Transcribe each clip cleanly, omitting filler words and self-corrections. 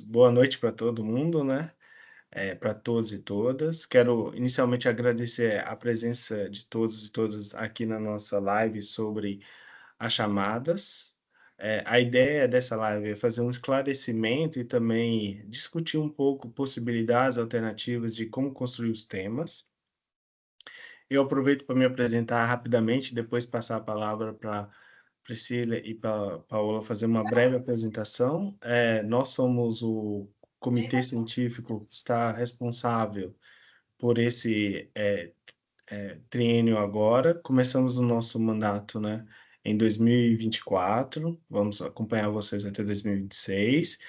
Boa noite para todo mundo, né? Para todos e todas. Quero inicialmente agradecer a presença de todos e todas aqui na nossa live sobre as chamadas. A ideia dessa live é fazer um esclarecimento e também discutir um pouco possibilidades alternativas de como construir os temas. Eu aproveito para me apresentar rapidamente, depois passar a palavra para Priscila e para Paola fazer uma breve apresentação. Nós somos o comitê científico que está responsável por esse triênio agora. Começamos o nosso mandato, né, em 2024, vamos acompanhar vocês até 2026.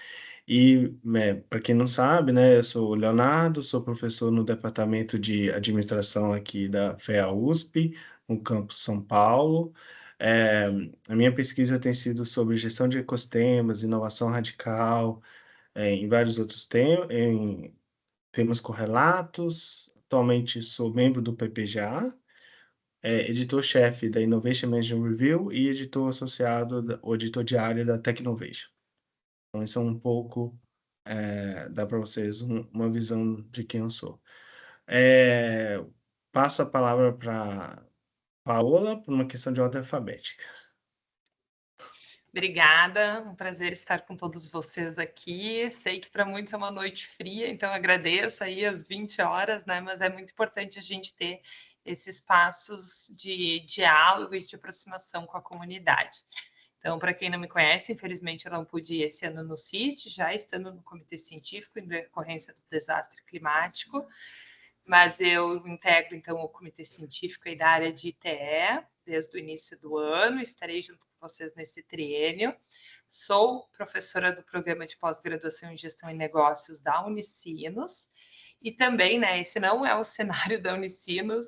E, para quem não sabe, né, eu sou o Leonardo, sou professor no Departamento de Administração aqui da FEA-USP, no campus São Paulo. É, a minha pesquisa tem sido sobre gestão de ecossistemas, inovação radical, em vários outros em temas correlatos. Atualmente sou membro do PPGA, editor-chefe da Innovation Management Review e editor associado, ou editor diário da Technovation. Então, isso é um pouco, dá para vocês uma visão de quem eu sou. Passo a palavra para Paola, por uma questão de ordem alfabética. Obrigada, um prazer estar com todos vocês aqui. Sei que para muitos é uma noite fria, então agradeço aí às 20 horas, né? Mas é muito importante a gente ter esses espaços de diálogo e de aproximação com a comunidade. Então, para quem não me conhece, infelizmente eu não pude ir esse ano no CIT, já estando no comitê científico em decorrência do desastre climático, mas eu integro, então, o comitê científico aí da área de ITE, desde o início do ano, estarei junto com vocês nesse triênio. Sou professora do programa de pós-graduação em Gestão e Negócios da Unicinos, e também, né, esse não é o cenário da Unicinos,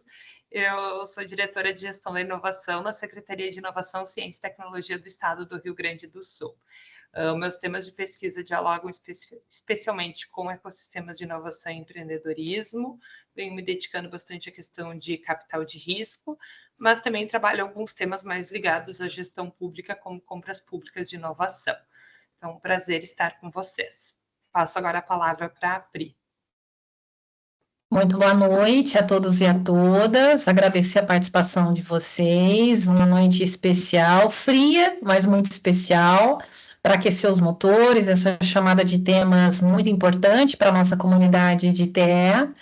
eu sou diretora de Gestão da Inovação na Secretaria de Inovação, Ciência e Tecnologia do Estado do Rio Grande do Sul. Meus temas de pesquisa dialogam especialmente com ecossistemas de inovação e empreendedorismo, venho me dedicando bastante à questão de capital de risco, mas também trabalho alguns temas mais ligados à gestão pública, como compras públicas de inovação. Então, um prazer estar com vocês. Passo agora a palavra para a Pri. Muito boa noite a todos e a todas. Agradecer a participação de vocês. Uma noite especial, fria, mas muito especial, para aquecer os motores, essa chamada de temas muito importante para a nossa comunidade de TE.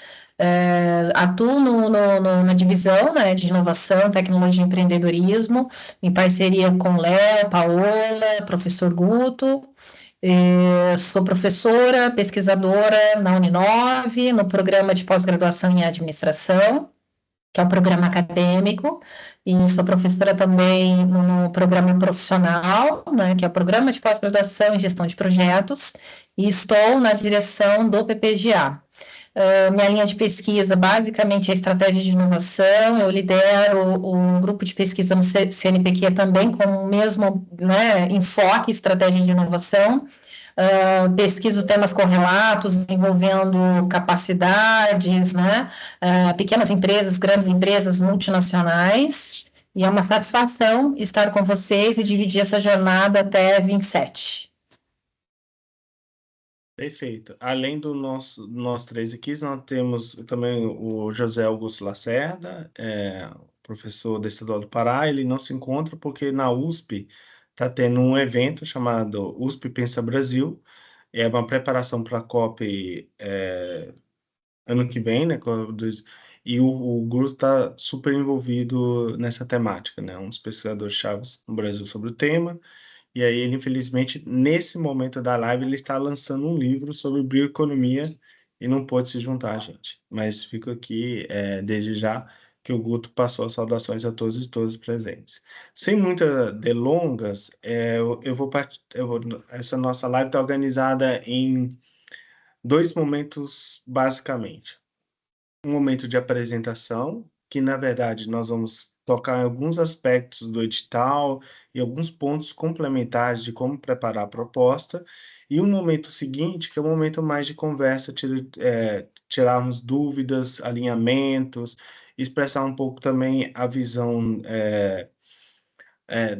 Atuo na divisão, né, de inovação, tecnologia e empreendedorismo, em parceria com Léo, Paola, professor Guto. Sou professora, pesquisadora na Uninove, no programa de pós-graduação em administração, que é um programa acadêmico, e sou professora também no programa profissional, né, que é o programa de pós-graduação em gestão de projetos, e estou na direção do PPGA. Minha linha de pesquisa, basicamente, é estratégia de inovação. Eu lidero um grupo de pesquisa no CNPq também com o mesmo, né, enfoque, estratégia de inovação. Pesquiso temas correlatos envolvendo capacidades, né, pequenas empresas, grandes empresas, multinacionais. E é uma satisfação estar com vocês e dividir essa jornada até 27. Perfeito. Além do nós três aqui, nós temos também o José Augusto Lacerda, professor da Estadual do Pará. Ele não se encontra porque na USP está tendo um evento chamado USP Pensa Brasil. É uma preparação para a COP ano que vem, né? E o grupo está super envolvido nessa temática, né? Um dos pesquisadores chaves no Brasil sobre o tema. E aí ele, infelizmente, nesse momento da live, ele está lançando um livro sobre bioeconomia e não pôde se juntar a gente. Mas fico aqui, desde já, que o Guto passou as saudações a todos e todas presentes. Sem muitas delongas, essa nossa live está organizada em dois momentos, basicamente. Um momento de apresentação, que na verdade nós vamos tocar em alguns aspectos do edital e alguns pontos complementares de como preparar a proposta, e um momento seguinte, que é um momento mais de conversa, tirarmos dúvidas, alinhamentos, expressar um pouco também a visão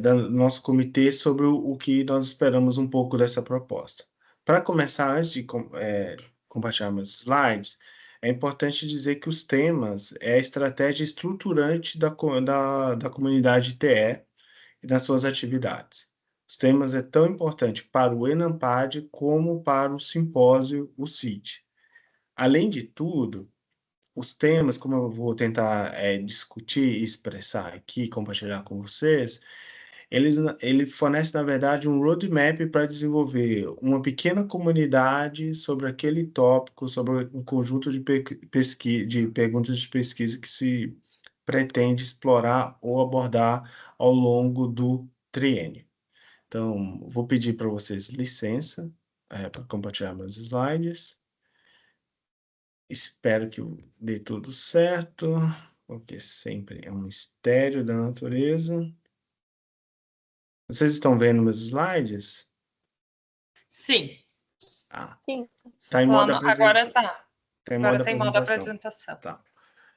do nosso comitê sobre o que nós esperamos um pouco dessa proposta. Para começar, antes de compartilhar meus slides, é importante dizer que os temas é a estratégia estruturante da comunidade TE e nas suas atividades. Os temas é tão importante para o Enampad como para o simpósio, o CIT. Além de tudo, os temas, como eu vou tentar discutir e expressar aqui, compartilhar com vocês, ele fornece, na verdade, um roadmap para desenvolver uma pequena comunidade sobre aquele tópico, sobre um conjunto de perguntas de pesquisa que se pretende explorar ou abordar ao longo do triênio. Então, vou pedir para vocês licença para compartilhar meus slides. Espero que dê tudo certo, porque sempre é um mistério da natureza. Vocês estão vendo meus slides? Sim. Sim. Tá em modo Agora tá. Tá em Agora modo tá em modo apresentação. apresentação. Tá.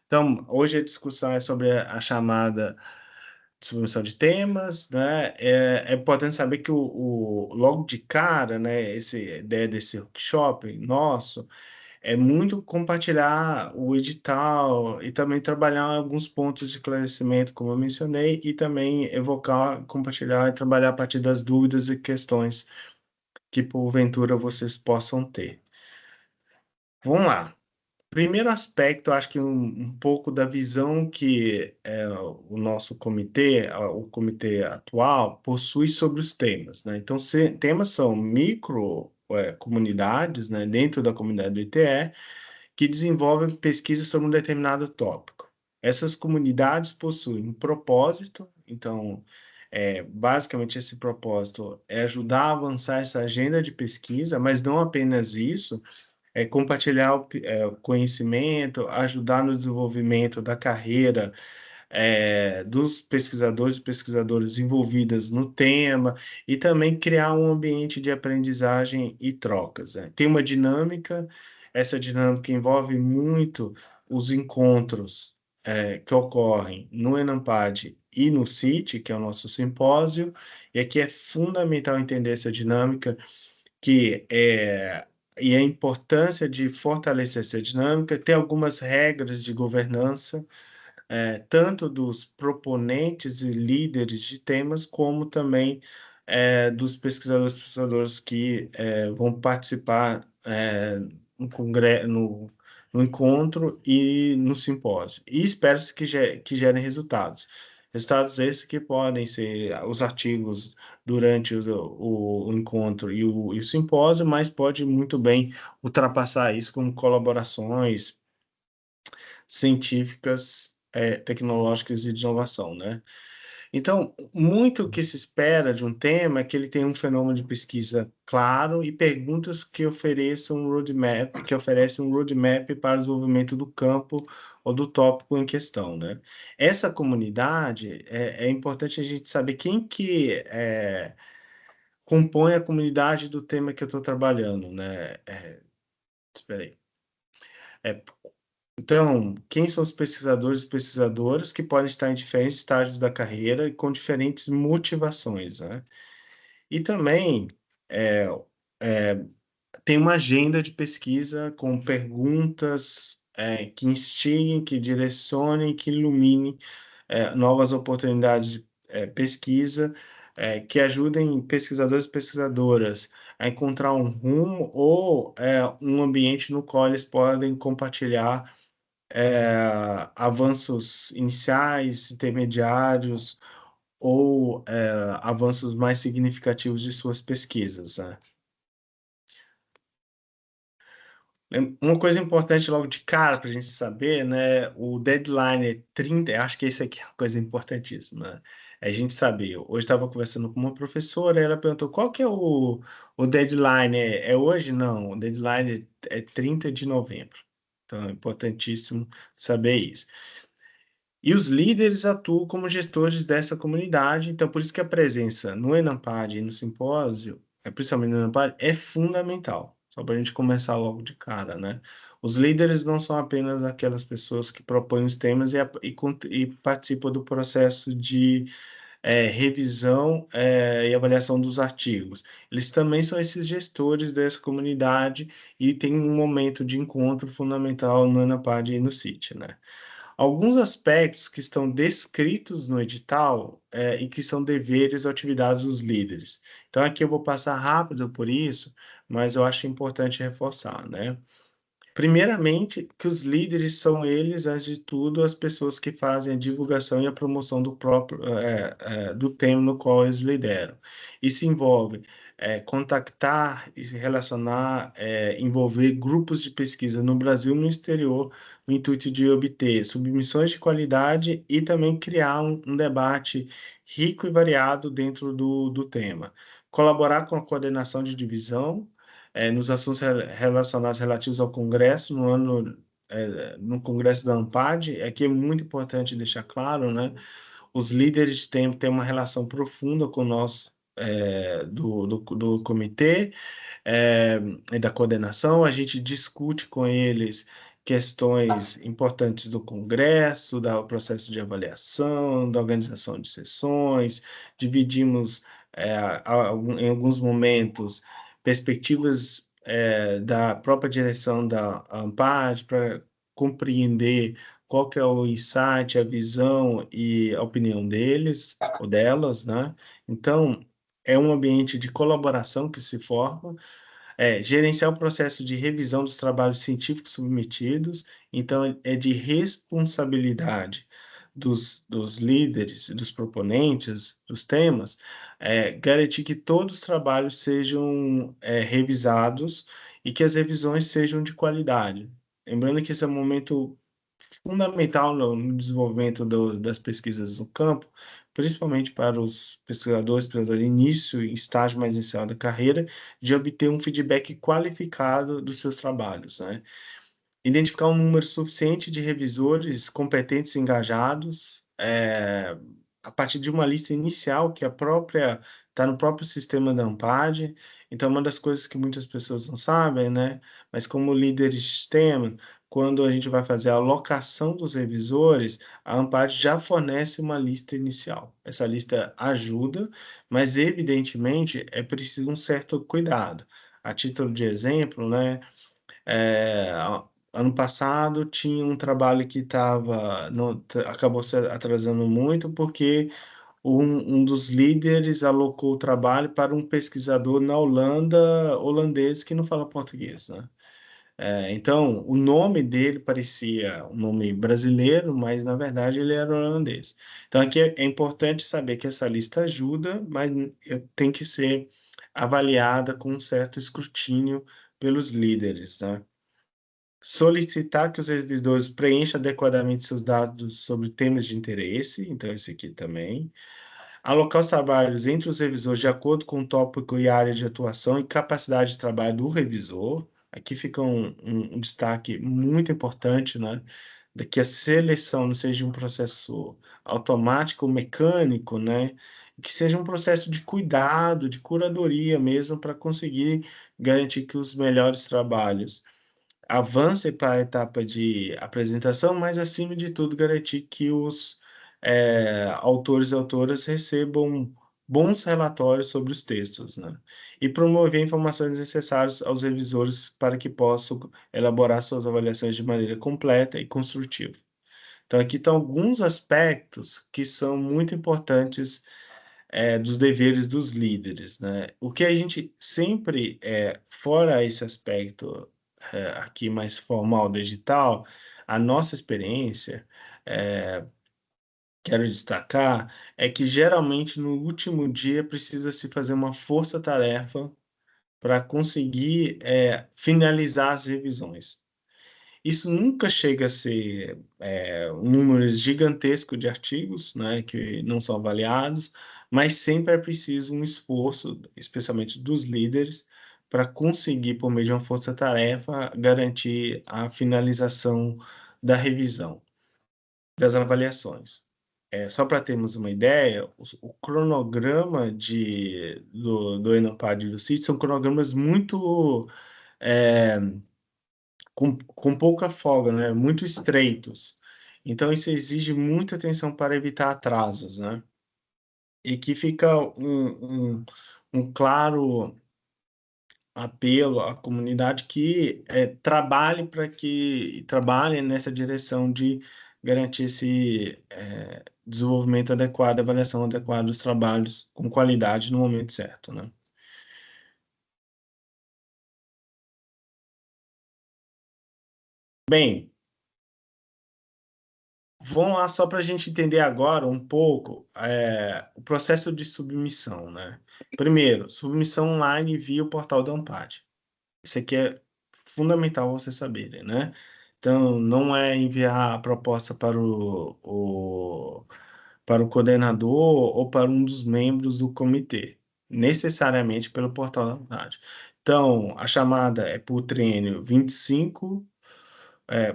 Então, hoje a discussão é sobre a chamada submissão de temas, né? É importante saber que logo de cara, né, essa ideia desse workshop nosso é muito compartilhar o edital e também trabalhar alguns pontos de esclarecimento, como eu mencionei, e também evocar, compartilhar e trabalhar a partir das dúvidas e questões que porventura vocês possam ter. Vamos lá. Primeiro aspecto, acho que um pouco da visão que o nosso comitê, o comitê atual, possui sobre os temas, né? Então, temas são micro comunidades, né, dentro da comunidade do ITE, que desenvolvem pesquisa sobre um determinado tópico. Essas comunidades possuem um propósito, então, basicamente esse propósito é ajudar a avançar essa agenda de pesquisa, mas não apenas isso, compartilhar o conhecimento, ajudar no desenvolvimento da carreira dos pesquisadores e pesquisadoras envolvidas no tema e também criar um ambiente de aprendizagem e trocas, né? Tem uma dinâmica, essa dinâmica envolve muito os encontros que ocorrem no Enampad e no CIT, que é o nosso simpósio, e aqui é fundamental entender essa dinâmica e a importância de fortalecer essa dinâmica, ter algumas regras de governança, tanto dos proponentes e líderes de temas, como também dos pesquisadores e pesquisadoras que vão participar no encontro e no simpósio. E espera-se que gerem resultados. Resultados esses que podem ser os artigos durante o encontro e o simpósio, mas pode muito bem ultrapassar isso com colaborações científicas, tecnológicas e de inovação, né? Então, muito que se espera de um tema é que ele tenha um fenômeno de pesquisa claro e perguntas que ofereçam um roadmap, que oferecem um roadmap para o desenvolvimento do campo ou do tópico em questão, né? Essa comunidade, é importante a gente saber quem que compõe a comunidade do tema que eu estou trabalhando, né? Espera aí. Então, quem são os pesquisadores e pesquisadoras que podem estar em diferentes estágios da carreira e com diferentes motivações, né? E também tem uma agenda de pesquisa com perguntas que instiguem, que direcionem, que iluminem novas oportunidades de pesquisa, que ajudem pesquisadores e pesquisadoras a encontrar um rumo ou um ambiente no qual eles podem compartilhar avanços iniciais, intermediários ou avanços mais significativos de suas pesquisas, né? Uma coisa importante logo de cara para a gente saber, né? O deadline é 30, acho que isso aqui é uma coisa importantíssima, né? É a gente saber. Hoje estava conversando com uma professora, ela perguntou qual que é o deadline? É hoje? Não, o deadline é 30 de novembro. Então é importantíssimo saber isso. E os líderes atuam como gestores dessa comunidade, então por isso que a presença no Enampad e no simpósio, principalmente no Enampad, é fundamental, só para a gente começar logo de cara, né? Os líderes não são apenas aquelas pessoas que propõem os temas e participam do processo de revisão e avaliação dos artigos. Eles também são esses gestores dessa comunidade e tem um momento de encontro fundamental no ENAPAD e no CIT, né? Alguns aspectos que estão descritos no edital e que são deveres ou atividades dos líderes. Então, aqui eu vou passar rápido por isso, mas eu acho importante reforçar, né? Primeiramente, que os líderes são eles, antes de tudo, as pessoas que fazem a divulgação e a promoção do próprio do tema no qual eles lideram. Isso envolve contactar e se relacionar, envolver grupos de pesquisa no Brasil e no exterior, no intuito de obter submissões de qualidade e também criar um debate rico e variado dentro do tema. Colaborar com a coordenação de divisão, nos assuntos relacionados relativos ao Congresso, no Congresso da ANPAD, é que é muito importante deixar claro, né? Os líderes têm uma relação profunda com nós, do comitê, e da coordenação, a gente discute com eles questões importantes do Congresso, do processo de avaliação, da organização de sessões, dividimos, em alguns momentos, perspectivas da própria direção da ANPAD para compreender qual que é o insight, a visão e a opinião deles ou delas, né? Então, é um ambiente de colaboração que se forma, gerenciar o processo de revisão dos trabalhos científicos submetidos, então é de responsabilidade dos líderes, dos proponentes dos temas, garantir que todos os trabalhos sejam revisados e que as revisões sejam de qualidade. Lembrando que esse é um momento fundamental no desenvolvimento das pesquisas no campo, principalmente para os pesquisadores, início, estágio mais inicial da carreira, de obter um feedback qualificado dos seus trabalhos, né? Identificar um número suficiente de revisores competentes e engajados, a partir de uma lista inicial que está no próprio sistema da ANPAD. Então, uma das coisas que muitas pessoas não sabem, né? Mas como líderes de sistema, quando a gente vai fazer a alocação dos revisores, a ANPAD já fornece uma lista inicial. Essa lista ajuda, mas evidentemente é preciso um certo cuidado. A título de exemplo, né? É, ano passado tinha um trabalho que acabou se atrasando muito porque um dos líderes alocou o trabalho para um pesquisador na Holanda, holandês, que não fala português, né? Então, o nome dele parecia um nome brasileiro, mas na verdade ele era holandês. Então, aqui é importante saber que essa lista ajuda, mas tem que ser avaliada com um certo escrutínio pelos líderes, né? Solicitar que os revisores preencham adequadamente seus dados sobre temas de interesse, então esse aqui também. Alocar os trabalhos entre os revisores de acordo com o tópico e área de atuação e capacidade de trabalho do revisor. Aqui fica um destaque muito importante, né? De que a seleção não seja um processo automático, mecânico, né? Que seja um processo de cuidado, de curadoria mesmo, para conseguir garantir que os melhores trabalhos avance para a etapa de apresentação, mas, acima de tudo, garantir que os autores e autoras recebam bons relatórios sobre os textos, né? E promover informações necessárias aos revisores para que possam elaborar suas avaliações de maneira completa e construtiva. Então, aqui estão alguns aspectos que são muito importantes dos deveres dos líderes, né? O que a gente sempre, fora esse aspecto aqui mais formal digital, a nossa experiência, quero destacar, é que geralmente no último dia precisa se fazer uma força-tarefa para conseguir finalizar as revisões. Isso nunca chega a ser um número gigantesco de artigos, né, que não são avaliados, mas sempre é preciso um esforço, especialmente dos líderes, para conseguir, por meio de uma força-tarefa, garantir a finalização da revisão, das avaliações. Só para termos uma ideia, o cronograma do ENAPAD e do CIT são cronogramas muito é, com pouca folga, né? Muito estreitos. Então, isso exige muita atenção para evitar atrasos, né? E que fica um claro apelo à comunidade que trabalhe nessa direção de garantir esse desenvolvimento adequado, avaliação adequada dos trabalhos com qualidade no momento certo, né? Bem, vamos lá só para a gente entender agora um pouco o processo de submissão, né? Primeiro, submissão online via o portal da Ampad. Isso aqui é fundamental você saberem, né? Então, não é enviar a proposta para o coordenador ou para um dos membros do comitê, necessariamente pelo portal da Ampad. Então, a chamada é por triênio 25,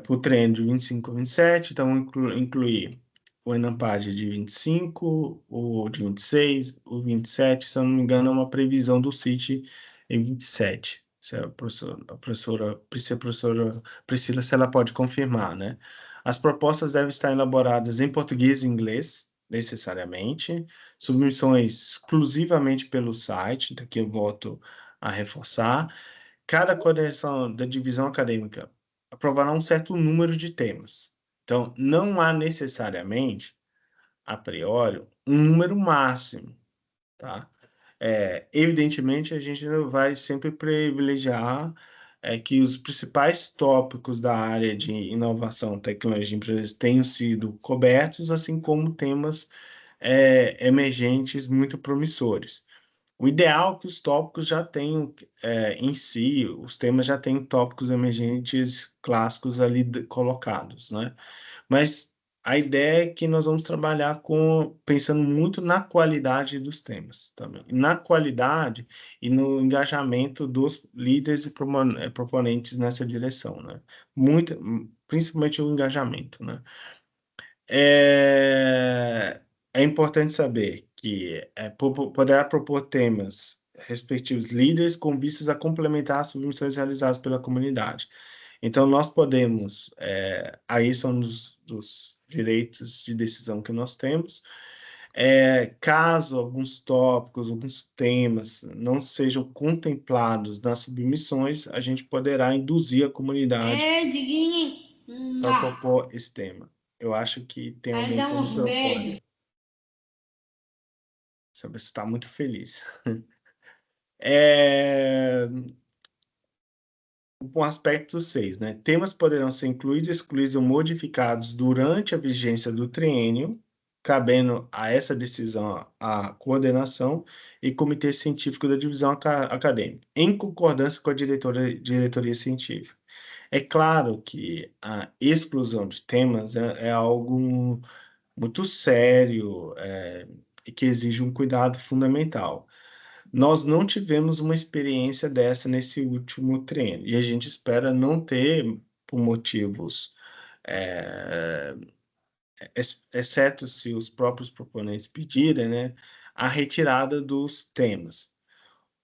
por triênio de 25 a 27, então incluir o Enampad de 25, o de 26, o 27, se eu não me engano, é uma previsão do CIT em 27. Se a professora Priscila, se ela pode confirmar, né? As propostas devem estar elaboradas em português e inglês, necessariamente, submissões exclusivamente pelo site, daqui eu volto a reforçar. Cada coordenação da divisão acadêmica aprovará um certo número de temas. Então, não há necessariamente, a priori, um número máximo, tá? Evidentemente, a gente vai sempre privilegiar que os principais tópicos da área de inovação, tecnologia e empresas tenham sido cobertos, assim como temas emergentes muito promissores. O ideal é que os tópicos já tenham em si, os temas já tenham tópicos emergentes clássicos ali colocados, né? Mas a ideia é que nós vamos trabalhar pensando muito na qualidade dos temas também. Na qualidade e no engajamento dos líderes e proponentes nessa direção, né? Muito, principalmente o engajamento, né? É importante saber que poderá propor temas respectivos líderes com vistas a complementar as submissões realizadas pela comunidade. Então, nós podemos, aí são dos direitos de decisão que nós temos, caso alguns tópicos, alguns temas não sejam contemplados nas submissões, a gente poderá induzir a comunidade para propor esse tema. Eu acho que tem alguém com o microfone. Você está muito feliz. O aspecto 6, né? Temas poderão ser incluídos, excluídos ou modificados durante a vigência do triênio, cabendo a essa decisão a coordenação e comitê científico da divisão acadêmica, em concordância com a diretoria científica. É claro que a exclusão de temas é algo muito sério, e que exige um cuidado fundamental. Nós não tivemos uma experiência dessa nesse último treino, e a gente espera não ter, por motivos, é, exceto se os próprios proponentes pedirem, né, a retirada dos temas.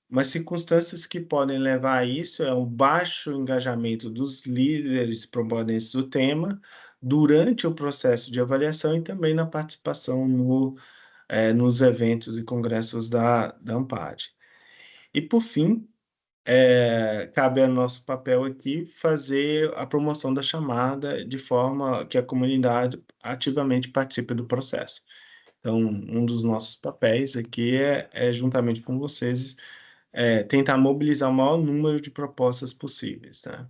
Mas circunstâncias que podem levar a isso é o baixo engajamento dos líderes proponentes do tema durante o processo de avaliação e também na participação nos eventos e congressos da AMPAD. E, por fim, cabe ao nosso papel aqui fazer a promoção da chamada de forma que a comunidade ativamente participe do processo. Então, um dos nossos papéis aqui juntamente com vocês, tentar mobilizar o maior número de propostas possíveis, né?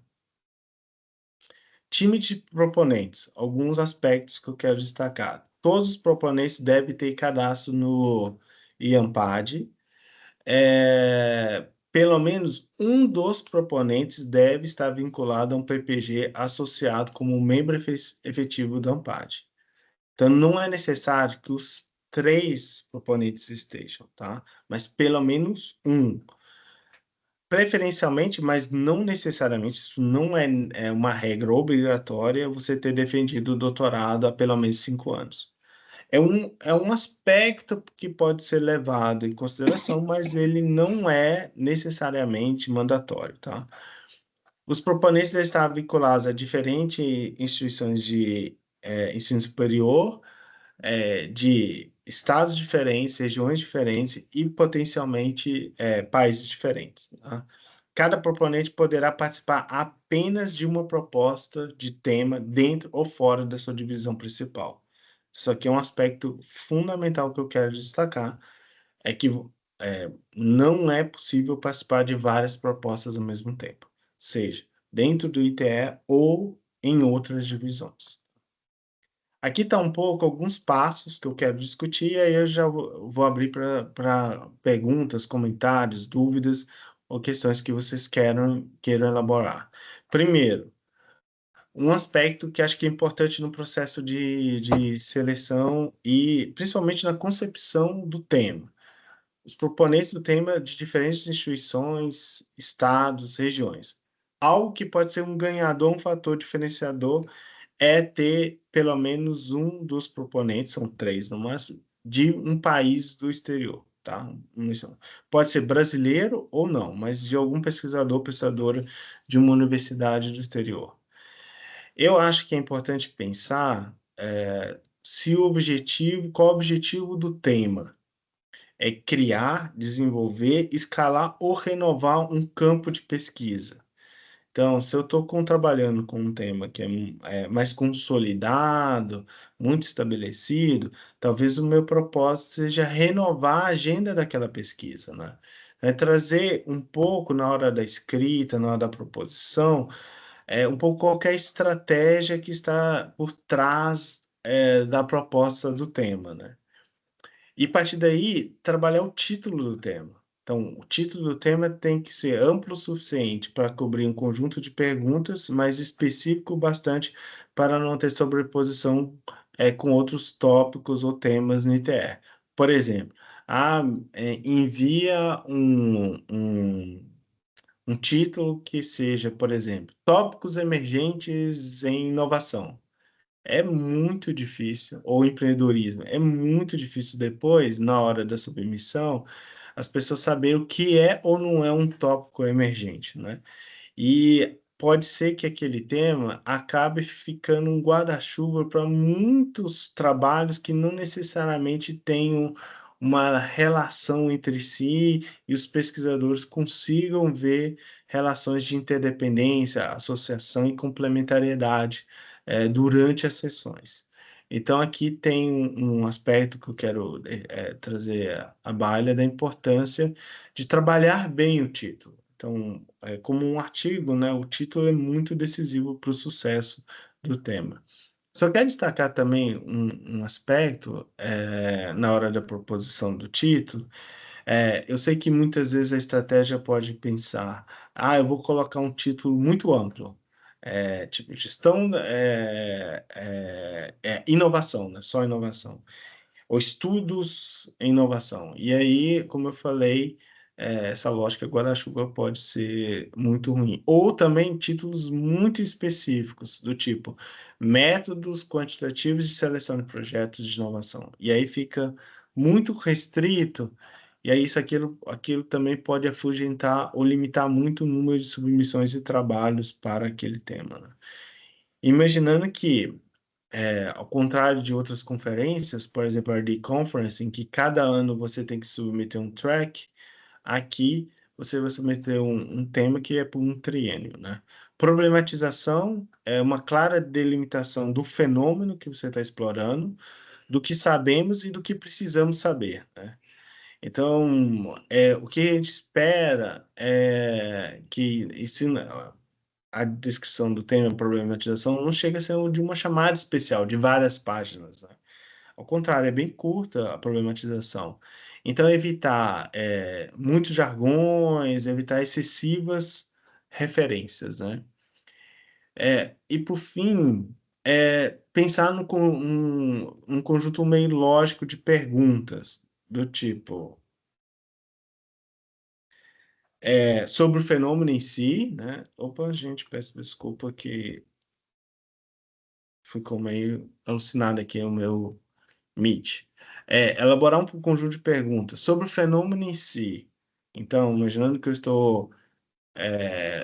Time de proponentes, alguns aspectos que eu quero destacar. Todos os proponentes devem ter cadastro no IAMPAD. Pelo menos um dos proponentes deve estar vinculado a um PPG associado como membro efetivo do AMPAD. Então, não é necessário que os 3 proponentes estejam, tá? Mas pelo menos um. Preferencialmente, mas não necessariamente, isso não é uma regra obrigatória, você ter defendido o doutorado há pelo menos 5 anos. É um aspecto que pode ser levado em consideração, mas ele não é necessariamente mandatório, tá? Os proponentes devem estar vinculados a diferentes instituições de ensino superior, de estados diferentes, regiões diferentes e potencialmente países diferentes. Tá? Cada proponente poderá participar apenas de uma proposta de tema dentro ou fora da sua divisão principal. Isso aqui é um aspecto fundamental que eu quero destacar, é que não é possível participar de várias propostas ao mesmo tempo, seja dentro do ITE ou em outras divisões. Aqui está um pouco alguns passos que eu quero discutir, e aí eu já vou abrir para perguntas, comentários, dúvidas ou questões que vocês queiram elaborar. Primeiro, um aspecto que acho que é importante no processo de seleção e principalmente na concepção do tema. Os proponentes do tema de diferentes instituições, estados, regiões. Algo que pode ser um ganhador, um fator diferenciador, é ter pelo menos um dos proponentes, são 3 no máximo, de um país do exterior, tá? Pode ser brasileiro ou não, mas de algum pesquisador, pesquisadora de uma universidade do exterior. Eu acho que é importante pensar qual o objetivo do tema. É criar, desenvolver, escalar ou renovar um campo de pesquisa. Então, se eu estou trabalhando com um tema que é mais consolidado, muito estabelecido, talvez o meu propósito seja renovar a agenda daquela pesquisa, né? É trazer um pouco na hora da escrita, na hora da proposição, um pouco qualquer estratégia que está por trás da proposta do tema, né? E a partir daí, trabalhar o título do tema. Então, o título do tema tem que ser amplo o suficiente para cobrir um conjunto de perguntas, mas específico bastante para não ter sobreposição com outros tópicos ou temas no ITE. Por exemplo, envia um título que seja, por exemplo, Tópicos emergentes em inovação. É muito difícil, ou empreendedorismo, é muito difícil depois, na hora da submissão, as pessoas saberem o que é ou não é um tópico emergente, né? E pode ser que aquele tema acabe ficando um guarda-chuva para muitos trabalhos que não necessariamente tenham uma relação entre si e os pesquisadores consigam ver relações de interdependência, associação e complementariedade durante as sessões. Então, aqui tem um aspecto que eu quero trazer à baila da importância de trabalhar bem o título. Então, como um artigo, né, o título é muito decisivo para o sucesso do tema. Só quero destacar também um aspecto na hora da proposição do título. Eu sei que muitas vezes a estratégia pode pensar, eu vou colocar um título muito amplo, tipo gestão, inovação, né? Só inovação ou estudos em inovação. E aí, como eu falei, essa lógica guarda-chuva pode ser muito ruim. Ou também títulos muito específicos, do tipo métodos quantitativos de seleção de projetos de inovação. E aí fica muito restrito, e aí aquilo também pode afugentar ou limitar muito o número de submissões e trabalhos para aquele tema, né? Imaginando que ao contrário de outras conferências, por exemplo, a RD Conference, em que cada ano você tem que submeter um track, aqui você vai submeter um tema que é por um triênio, né? Problematização é uma clara delimitação do fenômeno que você está explorando, do que sabemos e do que precisamos saber, né? Então, o que a gente espera é que a descrição do tema, a problematização, não chega a ser de uma chamada especial, de várias páginas, né? Ao contrário, é bem curta a problematização. Então, evitar muitos jargões, evitar excessivas referências, né? E, por fim, pensar um conjunto meio lógico de perguntas, do tipo, sobre o fenômeno em si, né? Opa, gente, peço desculpa que ficou meio alucinado aqui o meu Meet. Elaborar um conjunto de perguntas sobre o fenômeno em si. Então, imaginando que eu estou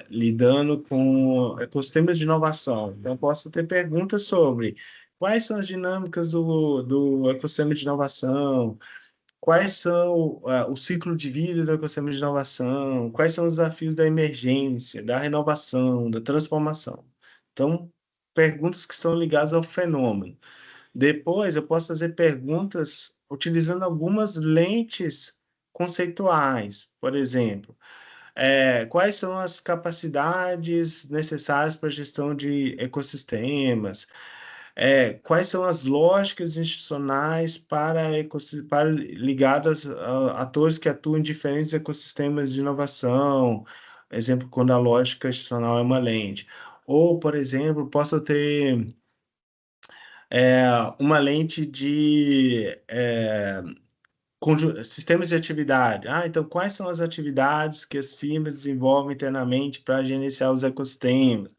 lidando com ecossistemas de inovação. Então, eu posso ter perguntas sobre Quais são as dinâmicas do ecossistema de inovação? Quais são o ciclo de vida do ecossistema de inovação? Quais são os desafios da emergência, da renovação, da transformação? Então, perguntas que são ligadas ao fenômeno. Depois, eu posso fazer perguntas utilizando algumas lentes conceituais. Por exemplo, quais são as capacidades necessárias para a gestão de ecossistemas? Quais são as lógicas institucionais para ligadas a atores que atuam em diferentes ecossistemas de inovação? Exemplo, quando a lógica institucional é uma lente. Ou, por exemplo, posso ter uma lente de sistemas de atividade. Então, quais são as atividades que as firmas desenvolvem internamente para gerenciar os ecossistemas?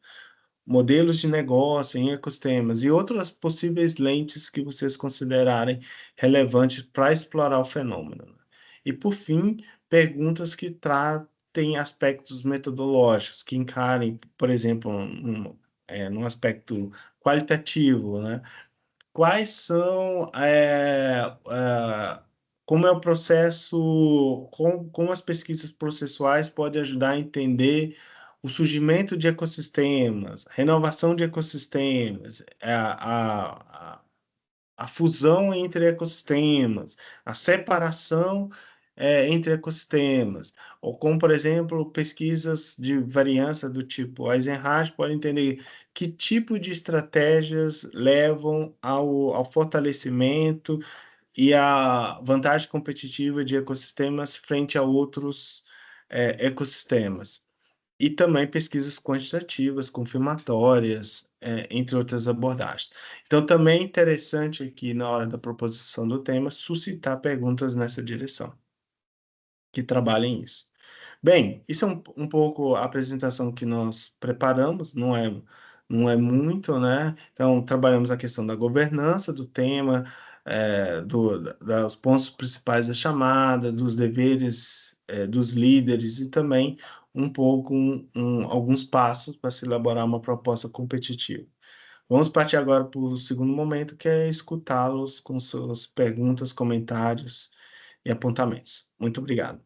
Modelos de negócio em ecossistemas e outras possíveis lentes que vocês considerarem relevantes para explorar o fenômeno. E, por fim, perguntas que tratem aspectos metodológicos, que encarem, por exemplo, num aspecto qualitativo, né? Quais são, como é o processo, como as pesquisas processuais podem ajudar a entender o surgimento de ecossistemas, renovação de ecossistemas, a fusão entre ecossistemas, a separação entre ecossistemas, ou como, por exemplo, pesquisas de variância do tipo Eisenhower podem entender que tipo de estratégias levam ao fortalecimento e à vantagem competitiva de ecossistemas frente a outros ecossistemas. E também pesquisas quantitativas, confirmatórias, entre outras abordagens. Então, também é interessante aqui, na hora da proposição do tema, suscitar perguntas nessa direção, que trabalhem isso. Bem, isso é um pouco a apresentação que nós preparamos, não é muito, né? Então, trabalhamos a questão da governança do tema, dos pontos principais da chamada, dos deveres, dos líderes e também um pouco alguns passos para se elaborar uma proposta competitiva. Vamos partir agora para o segundo momento, que é escutá-los com suas perguntas, comentários e apontamentos. Muito obrigado.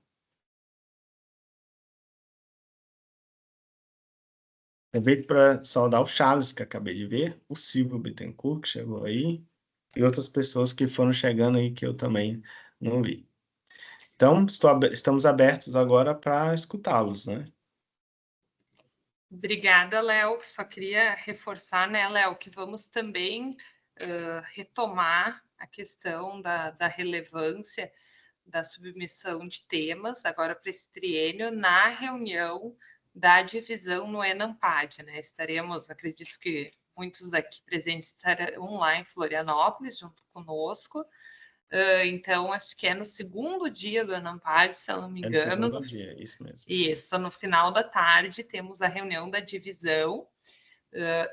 Aproveito para saudar o Charles, que acabei de ver, o Silvio Bittencourt, que chegou aí, e outras pessoas que foram chegando aí que eu também não vi. Então, estamos abertos agora para escutá-los, né? Obrigada, Léo. Só queria reforçar, né, Léo, que vamos também retomar a questão da relevância da submissão de temas, agora para esse triênio, na reunião da divisão no ENAMPAD, né? Estaremos, acredito que muitos daqui presentes estarão lá em Florianópolis, junto conosco. Então, acho que é no segundo dia do ENAMPAD, se eu não me engano. É no segundo dia, isso mesmo. Isso, no final da tarde, temos a reunião da divisão.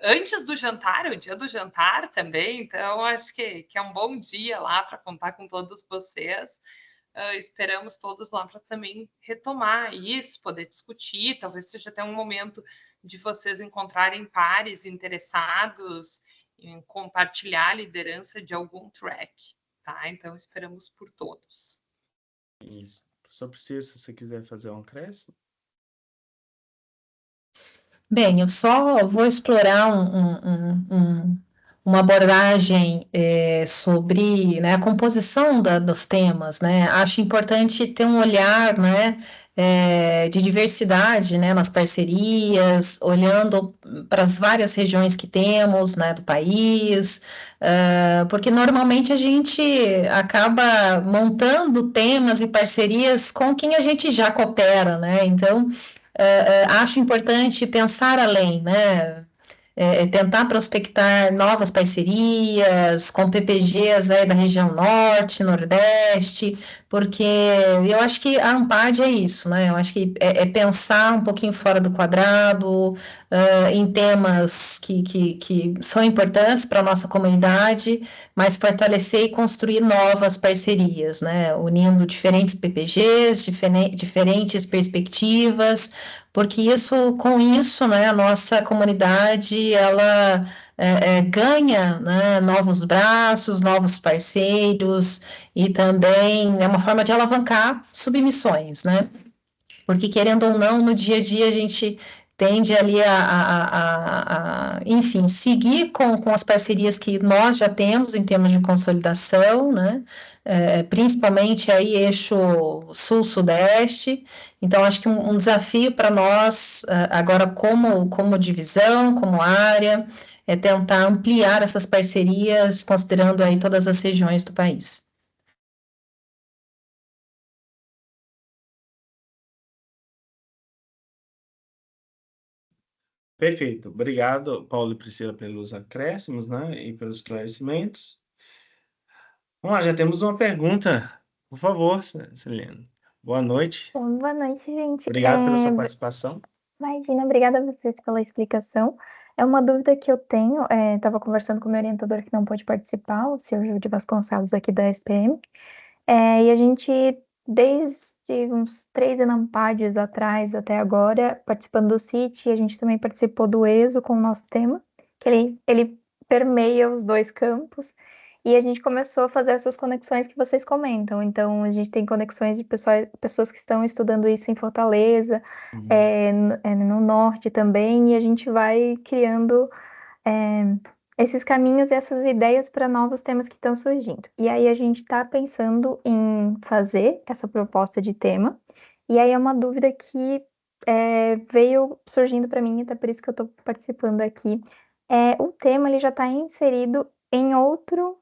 Antes do jantar, é o dia do jantar também, então acho que é um bom dia lá para contar com todos vocês. Esperamos todos lá para também retomar isso, poder discutir, talvez seja até um momento de vocês encontrarem pares interessados em compartilhar a liderança de algum track, tá? Então, esperamos por todos. Isso. Só precisa, se você quiser fazer um acréscimo. Bem, eu só vou explorar uma abordagem sobre, né, a composição dos temas, né? Acho importante ter um olhar, né, de diversidade, né, nas parcerias, olhando para as várias regiões que temos, né, do país, porque normalmente a gente acaba montando temas e parcerias com quem a gente já coopera, né? Então, acho importante pensar além, né? Tentar prospectar novas parcerias com PPGs aí da região norte, nordeste, porque eu acho que a ANPAD é isso, né? Eu acho que é pensar um pouquinho fora do quadrado, em temas que são importantes para a nossa comunidade, mas fortalecer e construir novas parcerias, né? Unindo diferentes PPGs, diferentes perspectivas, porque com isso, né, a nossa comunidade, ela ganha, né, novos braços, novos parceiros, e também é uma forma de alavancar submissões, né? Porque, querendo ou não, no dia a dia a gente tende ali enfim, seguir com as parcerias que nós já temos em termos de consolidação, né? Principalmente aí eixo sul-sudeste. Então, acho que um desafio para nós, agora como divisão, como área, é tentar ampliar essas parcerias, considerando aí todas as regiões do país. Perfeito. Obrigado, Paulo e Priscila, pelos acréscimos, né, e pelos esclarecimentos. Vamos lá, já temos uma pergunta. Por favor, Celene. Boa noite. Bom, boa noite, gente. Obrigado pela sua participação. Imagina, obrigada a vocês pela explicação. É uma dúvida que eu tenho, estava conversando com o meu orientador que não pôde participar, o senhor Gil de Vasconcelos, aqui da SPM, e a gente, desde uns 3 Enampades atrás até agora, participando do CIT, a gente também participou do ESO com o nosso tema, que ele permeia os dois campos, e a gente começou a fazer essas conexões que vocês comentam. Então, a gente tem conexões de pessoas que estão estudando isso em Fortaleza, no norte também, e a gente vai criando esses caminhos e essas ideias para novos temas que estão surgindo. E aí a gente está pensando em fazer essa proposta de tema, e aí é uma dúvida que veio surgindo para mim, até por isso que eu estou participando aqui. O tema ele já está inserido em outra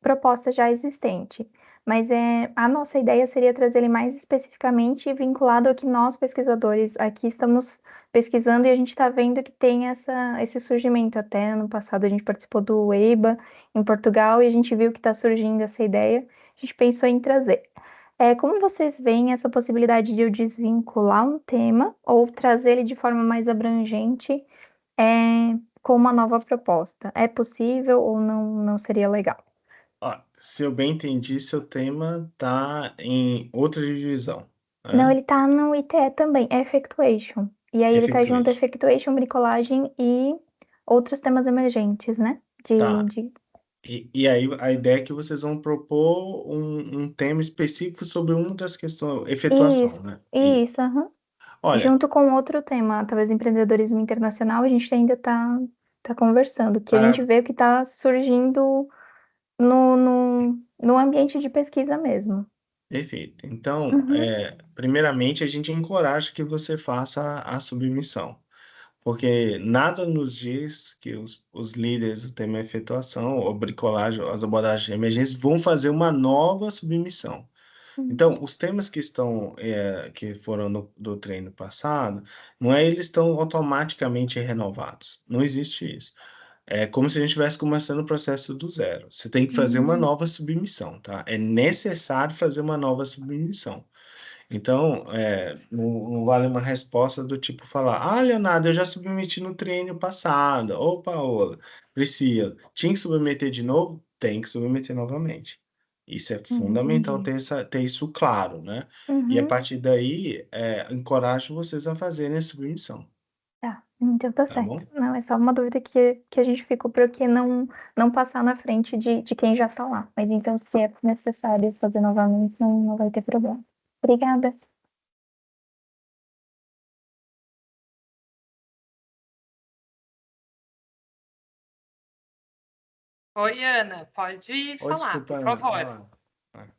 proposta já existente. Mas a nossa ideia seria trazer ele mais especificamente vinculado ao que nós, pesquisadores, aqui estamos pesquisando, e a gente está vendo que tem esse surgimento. Até no passado a gente participou do EIBA em Portugal e a gente viu que está surgindo essa ideia. A gente pensou em trazer. Como vocês veem essa possibilidade de eu desvincular um tema ou trazer ele de forma mais abrangente com uma nova proposta? É possível ou não seria legal? Ó, se eu bem entendi, seu tema está em outra divisão, Não, né? ele tá no ITE também, é Effectuation. E aí ele tá junto a Effectuation. Effectuation, bricolagem e outros temas emergentes, né? Tá. E aí a ideia é que vocês vão propor um tema específico sobre uma das questões, efetuação, Isso, né? isso, aham. Olha, Junto com outro tema, talvez empreendedorismo internacional, a gente ainda tá conversando, que a gente para vê que tá surgindo no ambiente de pesquisa mesmo. Perfeito. Então, Uhum, primeiramente, a gente encoraja que você faça a submissão, porque nada nos diz que os líderes do tema efetuação, ou bricolagem, ou as abordagens de emergência, vão fazer uma nova submissão. uhum, Então, os temas que estão, que foram do treino passado, não é eles estão automaticamente renovados. Não existe isso. É como se a gente estivesse começando o processo do zero. Você tem que fazer uma uhum, nova submissão, tá? É necessário fazer uma nova submissão. Então, não vale uma resposta do tipo falar: Ah, Leonardo, eu já submeti no treino passado. Ô, Paola, Priscila, tinha que submeter de novo? Tem que submeter novamente. Isso é fundamental entendi. ter isso claro, né? E a Uhum. partir daí, encorajo vocês a fazerem a submissão, Tá, então tá tá certo. bom? Não, é só uma dúvida que a gente ficou para que não passar na frente de quem já tá lá. Mas então, se é necessário fazer novamente, não vai ter problema. Obrigada. Oi, Ana, pode Oi, falar, desculpa, por Ana, vai favor. lá. Vai.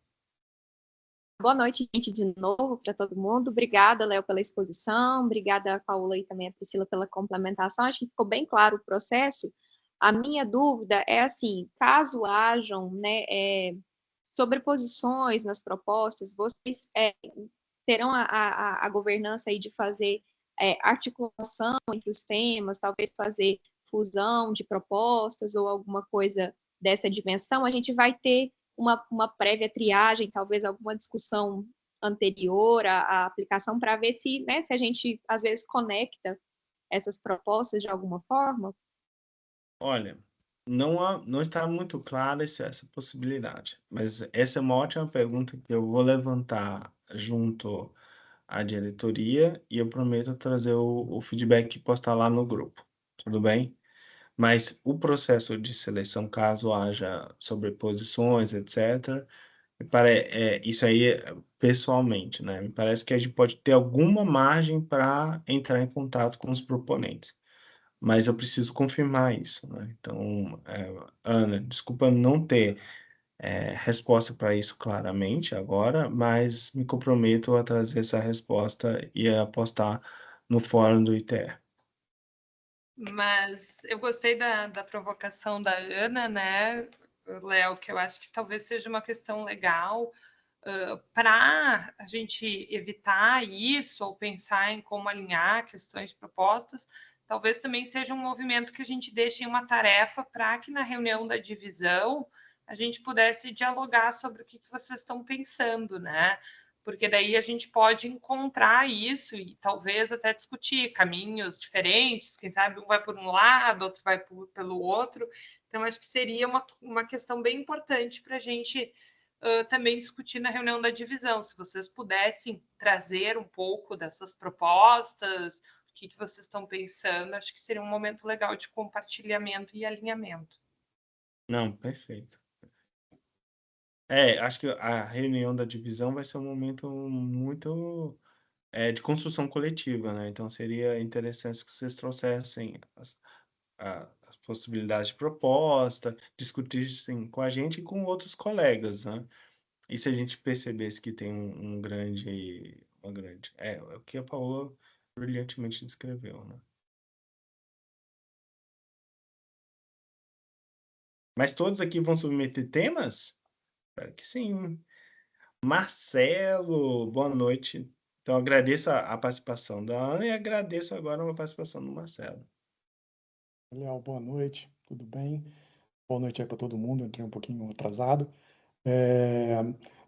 Boa noite, gente, de novo para todo mundo. Obrigada, Léo, pela exposição. Obrigada, Paula, e também a Priscila pela complementação. Acho que ficou bem claro o processo. A minha dúvida é assim, caso hajam, né, sobreposições nas propostas, vocês terão a governança aí de fazer articulação entre os temas, talvez fazer fusão de propostas ou alguma coisa dessa dimensão. A gente vai ter uma prévia triagem, talvez alguma discussão anterior à aplicação, para ver se, né, se a gente, às vezes, conecta essas propostas de alguma forma. Olha, não está muito clara essa possibilidade, mas essa é uma ótima pergunta que eu vou levantar junto à diretoria e eu prometo trazer o feedback e postar lá no grupo. Tudo bem? Mas o processo de seleção, caso haja sobreposições, etc., isso aí pessoalmente, né? Me parece que a gente pode ter alguma margem para entrar em contato com os proponentes, mas eu preciso confirmar isso, né? Então, Ana, desculpa não ter resposta para isso claramente agora, mas me comprometo a trazer essa resposta e a postar no fórum do ITE. Mas eu gostei da provocação da Ana, né, Léo, que eu acho que talvez seja uma questão legal para a gente evitar isso ou pensar em como alinhar questões propostas. Talvez também seja um movimento que a gente deixe em uma tarefa para que na reunião da divisão a gente pudesse dialogar sobre o que vocês estão pensando, né? Porque daí a gente pode encontrar isso e talvez até discutir caminhos diferentes, quem sabe um vai por um lado, outro vai pelo outro. Então, acho que seria uma questão bem importante para a gente também discutir na reunião da divisão. Se vocês pudessem trazer um pouco dessas propostas, o que vocês estão pensando, acho que seria um momento legal de compartilhamento e alinhamento. Não, perfeito. Acho que a reunião da divisão vai ser um momento muito de construção coletiva, né? Então seria interessante que vocês trouxessem as possibilidades de proposta, discutissem com a gente e com outros colegas, né? E se a gente percebesse que tem é o que a Paola brilhantemente descreveu, né? Mas todos aqui vão submeter temas? Espero que sim. Marcelo, boa noite. Então, agradeço a participação da Ana e agradeço agora a participação do Marcelo. Léo, boa noite, tudo bem? Boa noite aí para todo mundo, entrei um pouquinho atrasado.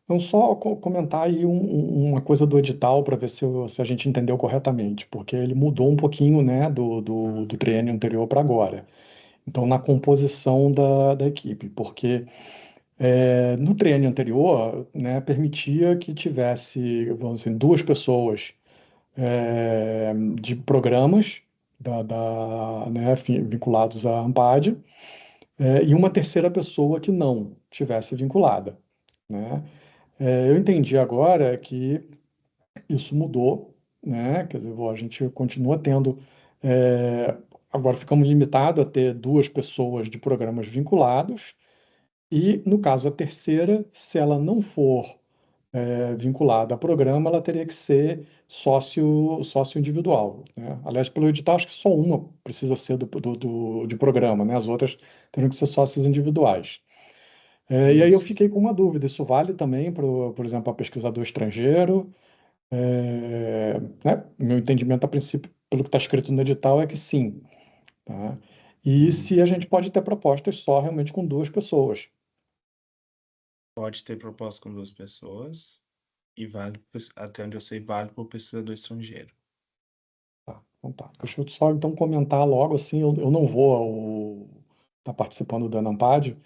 Então, só comentar aí uma coisa do edital para ver se a gente entendeu corretamente, porque ele mudou um pouquinho, né, do triênio anterior para agora. Então, na composição da equipe, porque no triênio anterior, né, permitia que tivesse, vamos dizer, duas pessoas de programas né, vinculados à ANPAD, e uma terceira pessoa que não tivesse vinculada, né? Eu entendi agora que isso mudou, né? Quer dizer, a gente continua tendo, agora ficamos limitados a ter duas pessoas de programas vinculados, e no caso a terceira, se ela não for vinculada a programa, ela teria que ser sócio individual, né? Aliás, pelo edital, acho que só uma precisa ser de programa, né? As outras teriam que ser sócios individuais. E aí eu fiquei com uma dúvida, isso vale também, por exemplo, para pesquisador estrangeiro? Né? Meu entendimento, a princípio, pelo que está escrito no edital, é que sim. Tá? E se a gente pode ter propostas só realmente com duas pessoas. Pode ter proposta com duas pessoas e vale, até onde eu sei, vale para o pesquisador estrangeiro. Tá, então tá. Deixa eu só então comentar logo assim, eu não vou estar participando do Anampad,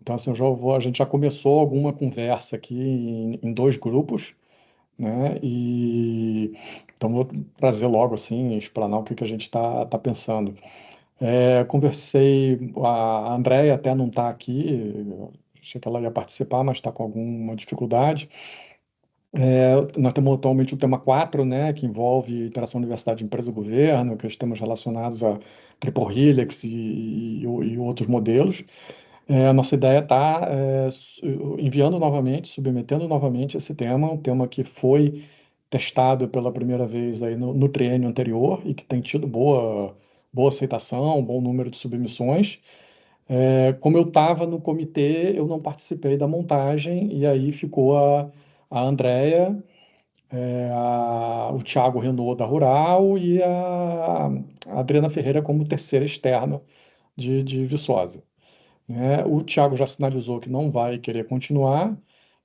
então assim, a gente já começou alguma conversa aqui em dois grupos, né? E então vou trazer logo assim, explanar o que a gente está pensando. Conversei, a Andréia até não está aqui, achei que ela ia participar, mas está com alguma dificuldade. Nós temos atualmente o tema 4, né, que envolve interação universidade, empresa e governo, que os temas relacionados a Triple Helix e outros modelos. A nossa ideia está enviando novamente, submetendo novamente esse tema, um tema que foi testado pela primeira vez aí no triênio anterior e que tem tido boa aceitação, bom número de submissões. Como eu estava no comitê, eu não participei da montagem e aí ficou a Andréia, o Thiago Renault da Rural e a Adriana Ferreira como terceira externa de Viçosa, né? O Thiago já sinalizou que não vai querer continuar.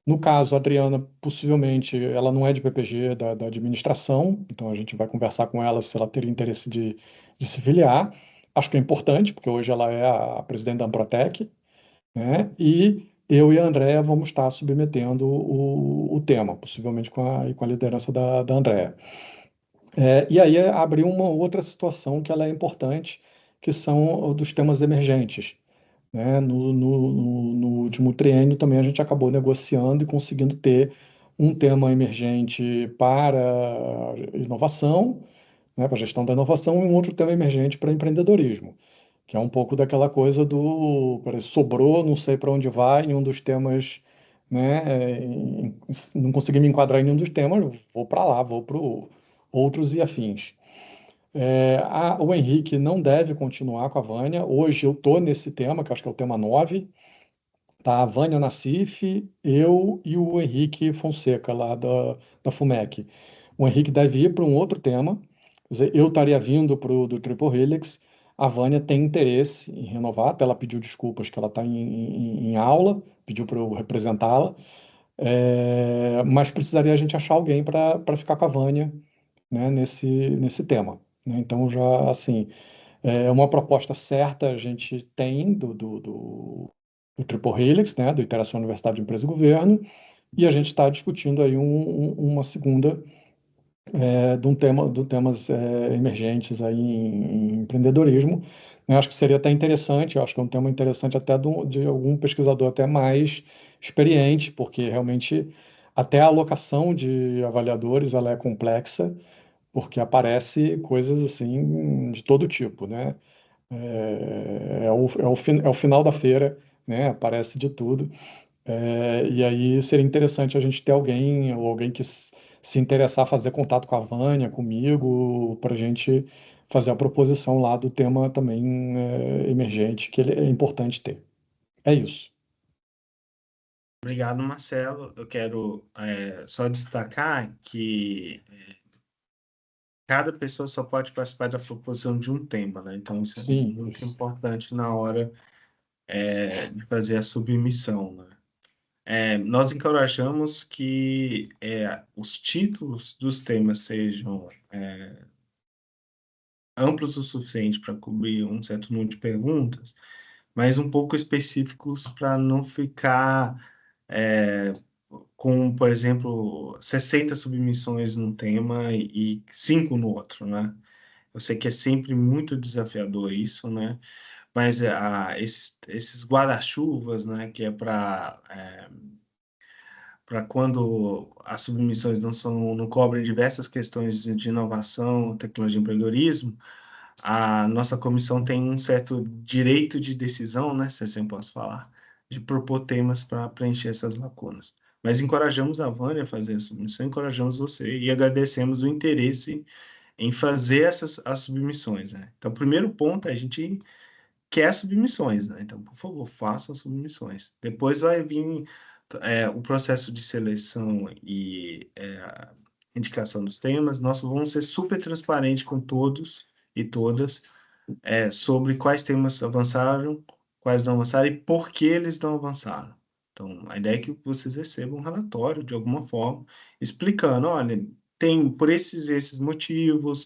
No caso, a Adriana, possivelmente, ela não é de PPG da administração, então a gente vai conversar com ela se ela teria interesse de se filiar. Acho que é importante, porque hoje ela é a presidente da Amprotec, né? E eu e a Andréa vamos estar submetendo o tema, possivelmente com a liderança da Andréa. E aí abriu uma outra situação que ela é importante, que são dos temas emergentes, né? No último triênio também a gente acabou negociando e conseguindo ter um tema emergente para inovação, né, para gestão da inovação, e um outro tema emergente para empreendedorismo, que é um pouco daquela coisa do, parece, sobrou, não sei para onde vai, em um dos temas, né, não consegui me enquadrar em nenhum dos temas, vou para lá, vou para outros e afins. O Henrique não deve continuar com a Vânia. Hoje eu estou nesse tema, que acho que é o tema 9. Tá a Vânia Nassif, eu e o Henrique Fonseca, lá da FUMEC. O Henrique deve ir para um outro tema. Quer dizer, eu estaria vindo para o do Triple Helix. A Vânia tem interesse em renovar, até ela pediu desculpas que ela está em aula, pediu para eu representá-la. Mas precisaria a gente achar alguém para ficar com a Vânia, né, nesse tema, né? Então, já, assim, uma proposta certa a gente tem do Triple Helix, né, do Interação Universidade de Empresa e Governo, e a gente está discutindo aí uma segunda de temas emergentes aí em empreendedorismo. Eu acho que seria até interessante, eu acho que é um tema interessante até de algum pesquisador até mais experiente, porque realmente até a alocação de avaliadores ela é complexa, porque aparece coisas assim de todo tipo, né? É o final da feira, né? Aparece de tudo. E aí seria interessante a gente ter alguém, ou alguém que se interessar, fazer contato com a Vânia, comigo, para a gente fazer a proposição lá do tema também emergente, que ele é importante ter. É isso. Obrigado, Marcelo. Eu quero só destacar que cada pessoa só pode participar da proposição de um tema, né? Então, isso é Sim, muito isso. importante na hora de fazer a submissão, né? Nós encorajamos que os títulos dos temas sejam amplos o suficiente para cobrir um certo número de perguntas, mas um pouco específicos para não ficar com, por exemplo, 60 submissões num tema e 5 no outro, né? Eu sei que é sempre muito desafiador isso, né? Mas esses guarda-chuvas, né, que é para quando as submissões não cobrem diversas questões de inovação, tecnologia e empreendedorismo, a nossa comissão tem um certo direito de decisão, né, se assim posso falar, de propor temas para preencher essas lacunas. Mas encorajamos a Vânia a fazer a submissão, encorajamos você e agradecemos o interesse em fazer as submissões, né? Então, o primeiro ponto, a gente quer submissões, né? Então, por favor, façam submissões. Depois vai vir o processo de seleção e indicação dos temas. Nós vamos ser super transparentes com todos e todas sobre quais temas avançaram, quais não avançaram e por que eles não avançaram. Então, a ideia é que vocês recebam um relatório, de alguma forma, explicando, olha, tem por esses motivos,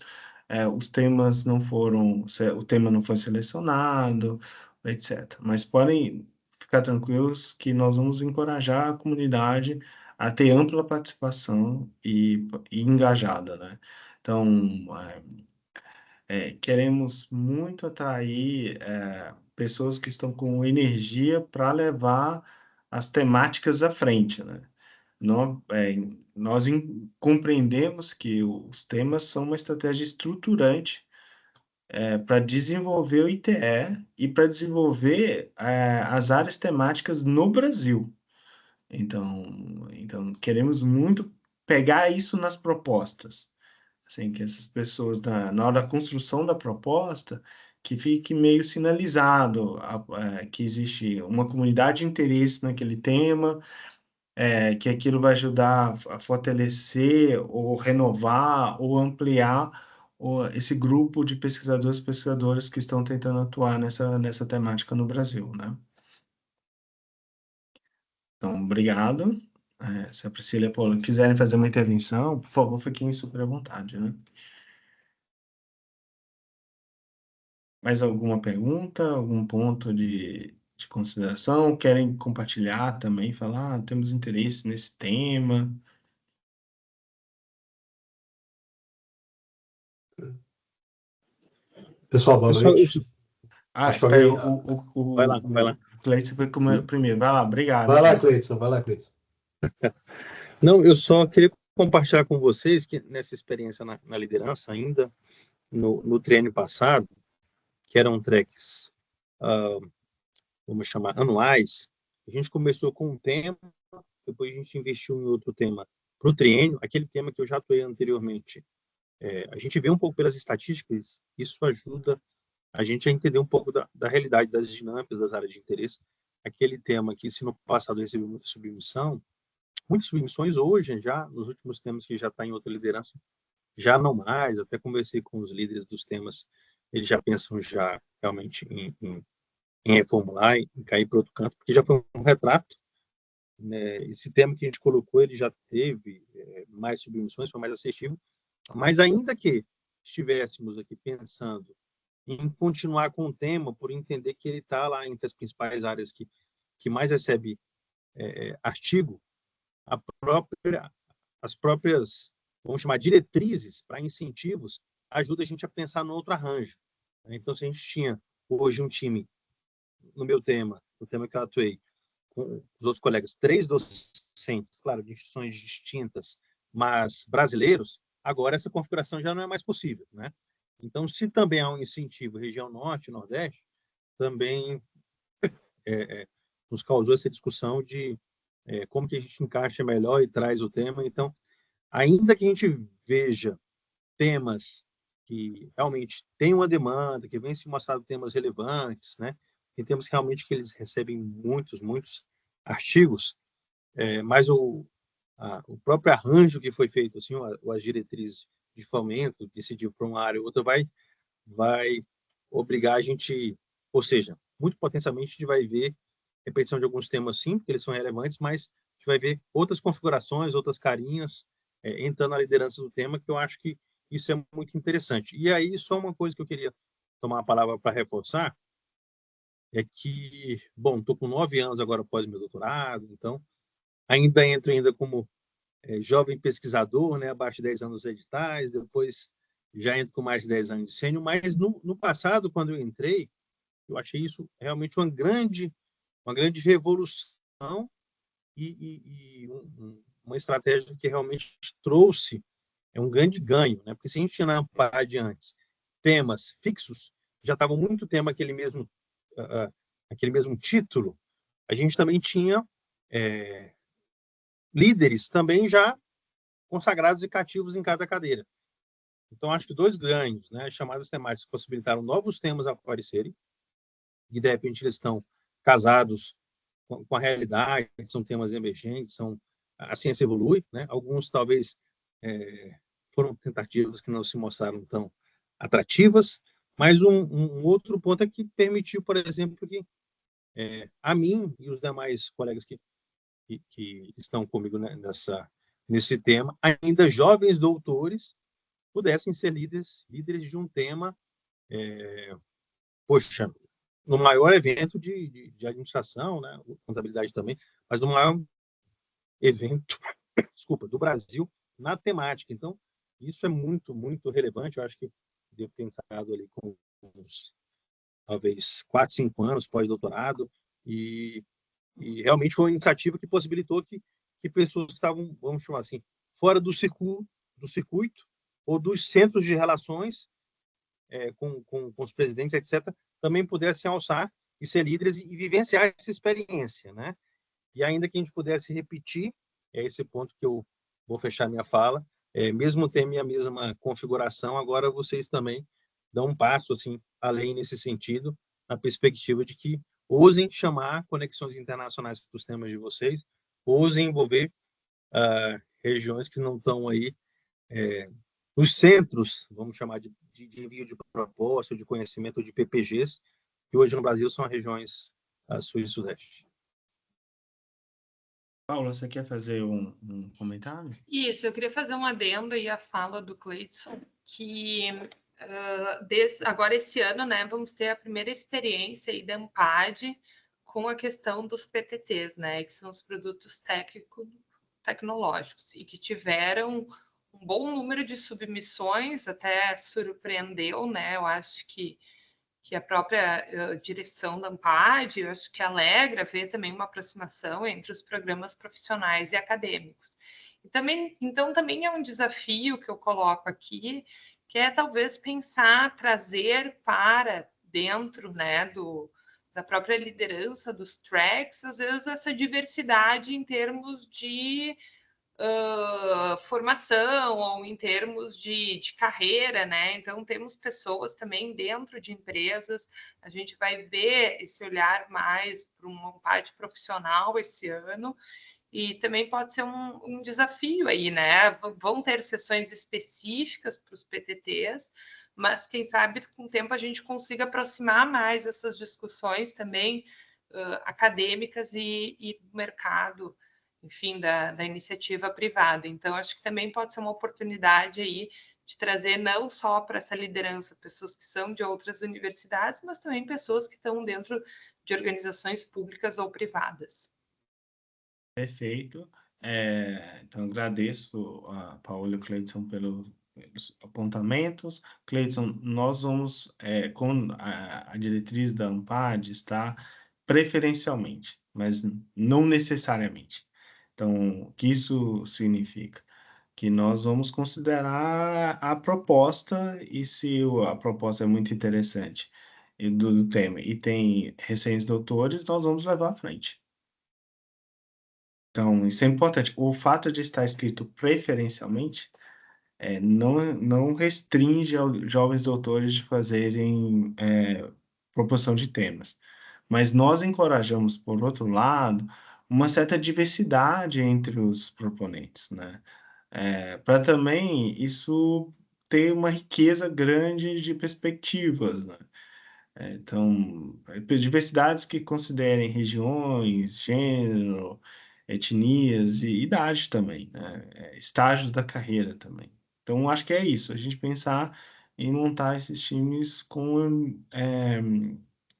os temas não foram, o tema não foi selecionado, etc. Mas podem ficar tranquilos que nós vamos encorajar a comunidade a ter ampla participação e engajada, né? Então, queremos muito atrair pessoas que estão com energia para levar as temáticas à frente, né? Nós compreendemos que os temas são uma estratégia estruturante para desenvolver o ITE e para desenvolver as áreas temáticas no Brasil. Então, queremos muito pegar isso nas propostas, assim, que essas pessoas, na hora da construção da proposta, que fique meio sinalizado que existe uma comunidade de interesse naquele tema, que aquilo vai ajudar a fortalecer, ou renovar, ou ampliar esse grupo de pesquisadores e pesquisadoras que estão tentando atuar nessa temática no Brasil, né? Então, obrigado. Se a Priscila e a Paula quiserem fazer uma intervenção, por favor, fiquem super à vontade, né? Mais alguma pergunta, algum ponto de consideração? Querem compartilhar também, falar, temos interesse nesse tema? Pessoal, boa noite. Ah, Acho que espera, alguém. Vai lá, vai lá. o Cleiton foi primeiro. Vai lá, obrigado. Vai lá, Cleiton, vai lá, Cleiton. Não, eu só queria compartilhar com vocês que nessa experiência na liderança, ainda no treino passado, que eram tracks, vamos chamar, anuais, a gente começou com um tema, depois a gente investiu em outro tema para o triênio, aquele tema que eu já atuei anteriormente. A gente vê um pouco pelas estatísticas, isso ajuda a gente a entender um pouco da realidade das dinâmicas das áreas de interesse. Aquele tema que, se no passado recebeu muita submissão, muitas submissões hoje, já nos últimos temas que já está em outra liderança, já não mais. Até conversei com os líderes dos temas, eles já pensam já realmente em reformular, em cair para outro canto, porque já foi um retrato, né? Esse tema que a gente colocou, ele já teve mais submissões, foi mais assertivo, mas ainda que estivéssemos aqui pensando em continuar com o tema, por entender que ele está lá entre as principais áreas que mais recebe artigo, as próprias, vamos chamar, diretrizes para incentivos, ajuda a gente a pensar no outro arranjo. Então, se a gente tinha hoje um time, no meu tema, o tema que eu atuei, com os outros colegas, 3 docentes, claro, de instituições distintas, mas brasileiros, agora essa configuração já não é mais possível, né? Então, se também há um incentivo região norte e nordeste, também nos causou essa discussão de como que a gente encaixa melhor e traz o tema. Então, ainda que a gente veja temas que realmente têm uma demanda, que vem se mostrando temas relevantes, né? Tem temas que realmente que eles recebem muitos artigos, mas o próprio arranjo que foi feito, assim, as diretrizes de fomento, decidiu para uma área ou outra, vai obrigar a gente, ou seja, muito potencialmente a gente vai ver repetição de alguns temas, sim, porque eles são relevantes, mas a gente vai ver outras configurações, outras carinhas, entrando na liderança do tema, que eu acho que isso é muito interessante. E aí, só uma coisa que eu queria tomar a palavra para reforçar, é que, bom, estou com 9 anos agora após meu doutorado, então ainda entro como jovem pesquisador, né, abaixo de 10 anos editais, depois já entro com mais de 10 anos de sênior, mas no passado, quando eu entrei, eu achei isso realmente uma grande revolução e uma estratégia que realmente trouxe um grande ganho, né? Porque se a gente tinha na PAD antes temas fixos, já estava muito tema aquele mesmo título, a gente também tinha líderes também já consagrados e cativos em cada cadeira. Então, acho que 2 ganhos, né? As chamadas temáticas possibilitaram novos temas aparecerem, e de repente eles estão casados com a realidade, são temas emergentes, a ciência evolui, né? Alguns talvez foram tentativas que não se mostraram tão atrativas, mas um outro ponto é que permitiu, por exemplo, que a mim e os demais colegas que estão comigo, né, nesse tema, ainda jovens doutores, pudessem ser líderes de um tema, poxa, no maior evento de administração, né, contabilidade também, mas no maior evento, desculpa, do Brasil na temática. Então, isso é muito relevante. Eu acho que devo ter entrado ali com uns, talvez, 4, 5 anos pós-doutorado, e realmente foi uma iniciativa que possibilitou que pessoas que estavam, vamos chamar assim, fora do circuito ou dos centros de relações com os presidentes, etc., também pudessem alçar e ser líderes e vivenciar essa experiência, né? E ainda que a gente pudesse repetir, esse ponto que eu vou fechar minha fala, mesmo tendo a mesma configuração, agora vocês também dão um passo assim, além nesse sentido, na perspectiva de que ousem chamar conexões internacionais para os temas de vocês, ousem envolver regiões que não estão aí nos centros, vamos chamar de envio de proposta, de conhecimento, de PPGs, que hoje no Brasil são as regiões sul e sudeste. Paula, você quer fazer um comentário? Isso, eu queria fazer um adendo aí à fala do Cleiton, que agora esse ano, né, vamos ter a primeira experiência aí da AMPAD com a questão dos PTTs, né, que são os produtos tecnológicos, e que tiveram um bom número de submissões, até surpreendeu, né, eu acho que que a própria direção da Ampad, eu acho que alegra ver também uma aproximação entre os programas profissionais e acadêmicos. E também, então, também é um desafio que eu coloco aqui, que é talvez pensar, trazer para dentro, né, da própria liderança dos tracks, às vezes essa diversidade em termos de formação ou em termos de carreira, né? Então, temos pessoas também dentro de empresas, a gente vai ver esse olhar mais para uma parte profissional esse ano, e também pode ser um desafio aí, né? Vão ter sessões específicas para os PTTs, mas quem sabe com o tempo a gente consiga aproximar mais essas discussões também acadêmicas e do mercado, enfim, da iniciativa privada. Então, acho que também pode ser uma oportunidade aí de trazer não só para essa liderança pessoas que são de outras universidades, mas também pessoas que estão dentro de organizações públicas ou privadas. Perfeito. Então, agradeço a Paola e o Cleidson pelos apontamentos. Cleidson, nós vamos, com a diretriz da Ampad, está preferencialmente, mas não necessariamente. Então, o que isso significa? Que nós vamos considerar a proposta, e se a proposta é muito interessante do tema e tem recém-doutores, nós vamos levar à frente. Então, isso é importante. O fato de estar escrito preferencialmente não restringe aos jovens doutores de fazerem proposição de temas. Mas nós encorajamos, por outro lado, uma certa diversidade entre os proponentes, né? Para também isso ter uma riqueza grande de perspectivas, né? Então, diversidades que considerem regiões, gênero, etnias e idade também, né? Estágios da carreira também. Então, acho que é isso, a gente pensar em montar esses times com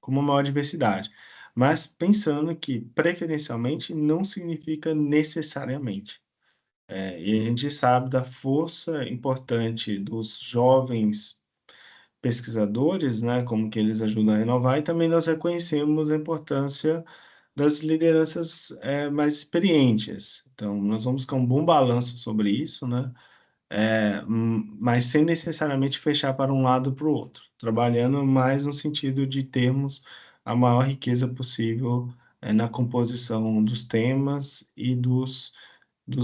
uma maior diversidade. Mas pensando que preferencialmente não significa necessariamente. E a gente sabe da força importante dos jovens pesquisadores, né, como que eles ajudam a renovar, e também nós reconhecemos a importância das lideranças mais experientes. Então, nós vamos buscar um bom balanço sobre isso, né, mas sem necessariamente fechar para um lado ou para o outro, trabalhando mais no sentido de termos a maior riqueza possível na composição dos temas e dos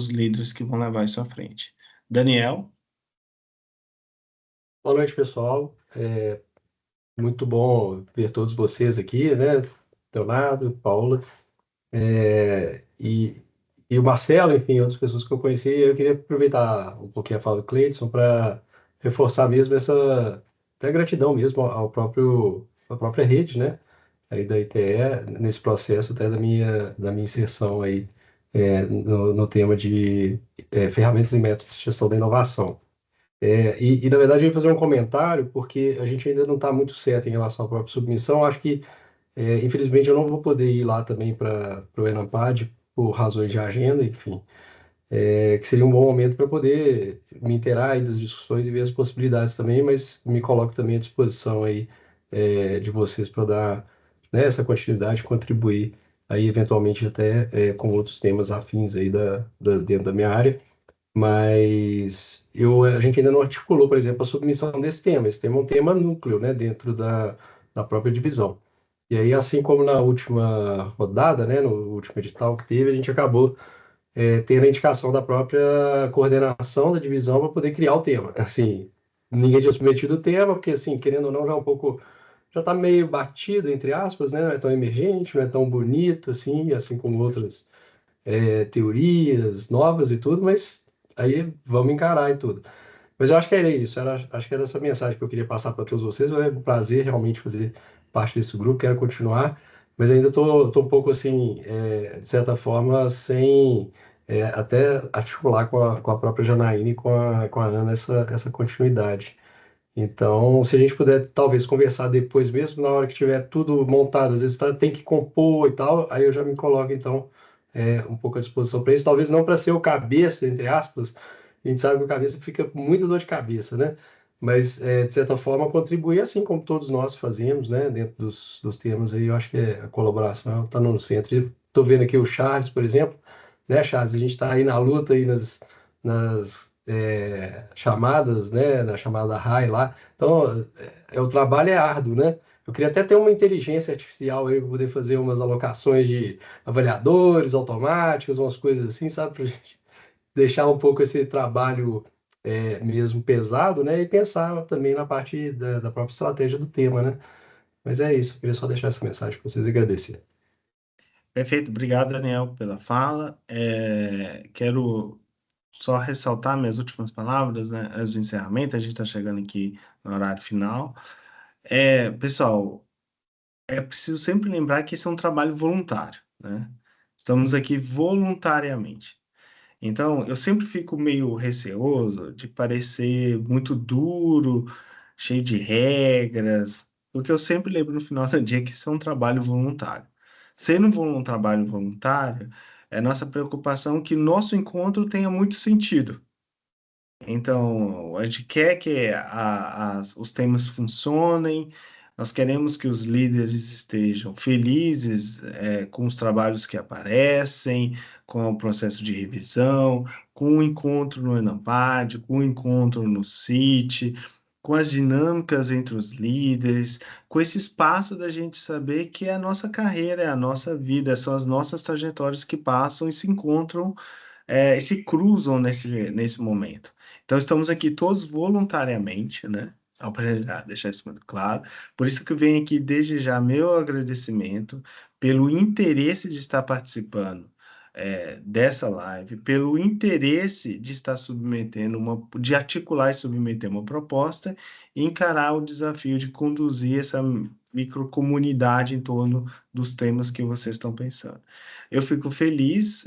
líderes que vão levar isso à frente. Daniel? Boa noite, pessoal. Muito bom ver todos vocês aqui, né? Leonardo, Paula, e o Marcelo, enfim, outras pessoas que eu conheci. Eu queria aproveitar um pouquinho a fala do Cleidson para reforçar mesmo essa até gratidão mesmo à própria rede, né? Aí da ITE, nesse processo até da minha inserção aí no tema de ferramentas e métodos de gestão da inovação. Na verdade, eu ia fazer um comentário, porque a gente ainda não está muito certo em relação à própria submissão. Acho que, infelizmente, eu não vou poder ir lá também para o Enampad, por razões de agenda, enfim. Que seria um bom momento para poder me inteirar aí das discussões e ver as possibilidades também, mas me coloco também à disposição aí de vocês para dar, né, essa continuidade, contribuir aí eventualmente até com outros temas afins aí dentro da minha área. Mas a gente ainda não articulou, por exemplo, a submissão desse tema. Esse tema é um tema núcleo, né, dentro da própria divisão. E aí, assim como na última rodada, né, no último edital que teve, a gente acabou tendo a indicação da própria coordenação da divisão para poder criar o tema. Assim, ninguém tinha submetido o tema, porque, assim, querendo ou não, já está meio batido, entre aspas, né, não é tão emergente, não é tão bonito, assim como outras teorias novas e tudo, mas aí vamos encarar e tudo. Mas eu acho que era isso, acho que era essa mensagem que eu queria passar para todos vocês. É um prazer realmente fazer parte desse grupo, quero continuar, mas ainda estou um pouco assim, de certa forma, sem até articular com a própria Janaína e com a Ana essa continuidade. Então, se a gente puder talvez conversar depois mesmo, na hora que tiver tudo montado, às vezes tem que compor e tal, aí eu já me coloco então um pouco à disposição para isso, talvez não para ser o cabeça, entre aspas, a gente sabe que o cabeça fica com muita dor de cabeça, né? mas, de certa forma, contribuir assim como todos nós fazemos, né, dentro dos temas aí, eu acho que a colaboração está no centro. Estou vendo aqui o Charles, por exemplo, né, Charles, a gente está aí na luta, aí nas chamadas, né, na chamada RAI lá, então, o trabalho é árduo, né? Eu queria até ter uma inteligência artificial aí para poder fazer umas alocações de avaliadores automáticos, umas coisas assim, sabe, para a gente deixar um pouco esse trabalho mesmo pesado, né? E pensar também na parte da própria estratégia do tema, né? Mas é isso, eu queria só deixar essa mensagem para vocês e agradecer. Perfeito, obrigado, Daniel, pela fala. Quero só ressaltar minhas últimas palavras, né, antes do encerramento, a gente está chegando aqui no horário final. Pessoal, é preciso sempre lembrar que esse é um trabalho voluntário, né? Estamos aqui voluntariamente. Então, eu sempre fico meio receoso de parecer muito duro, cheio de regras, porque eu sempre lembro no final do dia que isso é um trabalho voluntário. Sendo um trabalho voluntário, é nossa preocupação que nosso encontro tenha muito sentido. Então, a gente quer que os temas funcionem, nós queremos que os líderes estejam felizes, com os trabalhos que aparecem, com o processo de revisão, com o encontro no Enampad, com o encontro no CIT, com as dinâmicas entre os líderes, com esse espaço da gente saber que é a nossa carreira, é a nossa vida, são as nossas trajetórias que passam e se encontram e se cruzam nesse momento. Então, estamos aqui todos voluntariamente, né? Só para deixar isso muito claro. Por isso que eu venho aqui desde já meu agradecimento pelo interesse de estar participando dessa live, pelo interesse de estar de articular e submeter uma proposta e encarar o desafio de conduzir essa microcomunidade em torno dos temas que vocês estão pensando. Eu fico feliz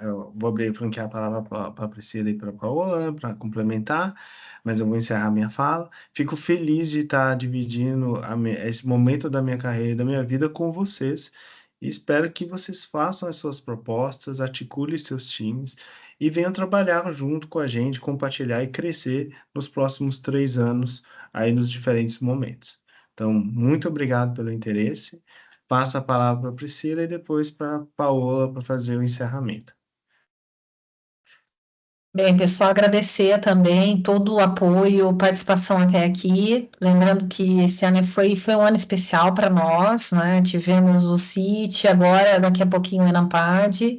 eu vou franquear a palavra para a Priscila e para a Paola para complementar, mas eu vou encerrar minha fala. Fico feliz de estar dividindo esse momento da minha carreira e da minha vida com vocês e espero que vocês façam as suas propostas, articulem seus times e venham trabalhar junto com a gente, compartilhar e crescer nos próximos 3 anos aí nos diferentes momentos. Então, muito obrigado pelo interesse. Passa a palavra para a Priscila e depois para a Paola para fazer o encerramento. Bem, pessoal, agradecer também todo o apoio, participação até aqui. Lembrando que esse ano foi um ano especial para nós, né? Tivemos o CIT, agora, daqui a pouquinho, o Enampad.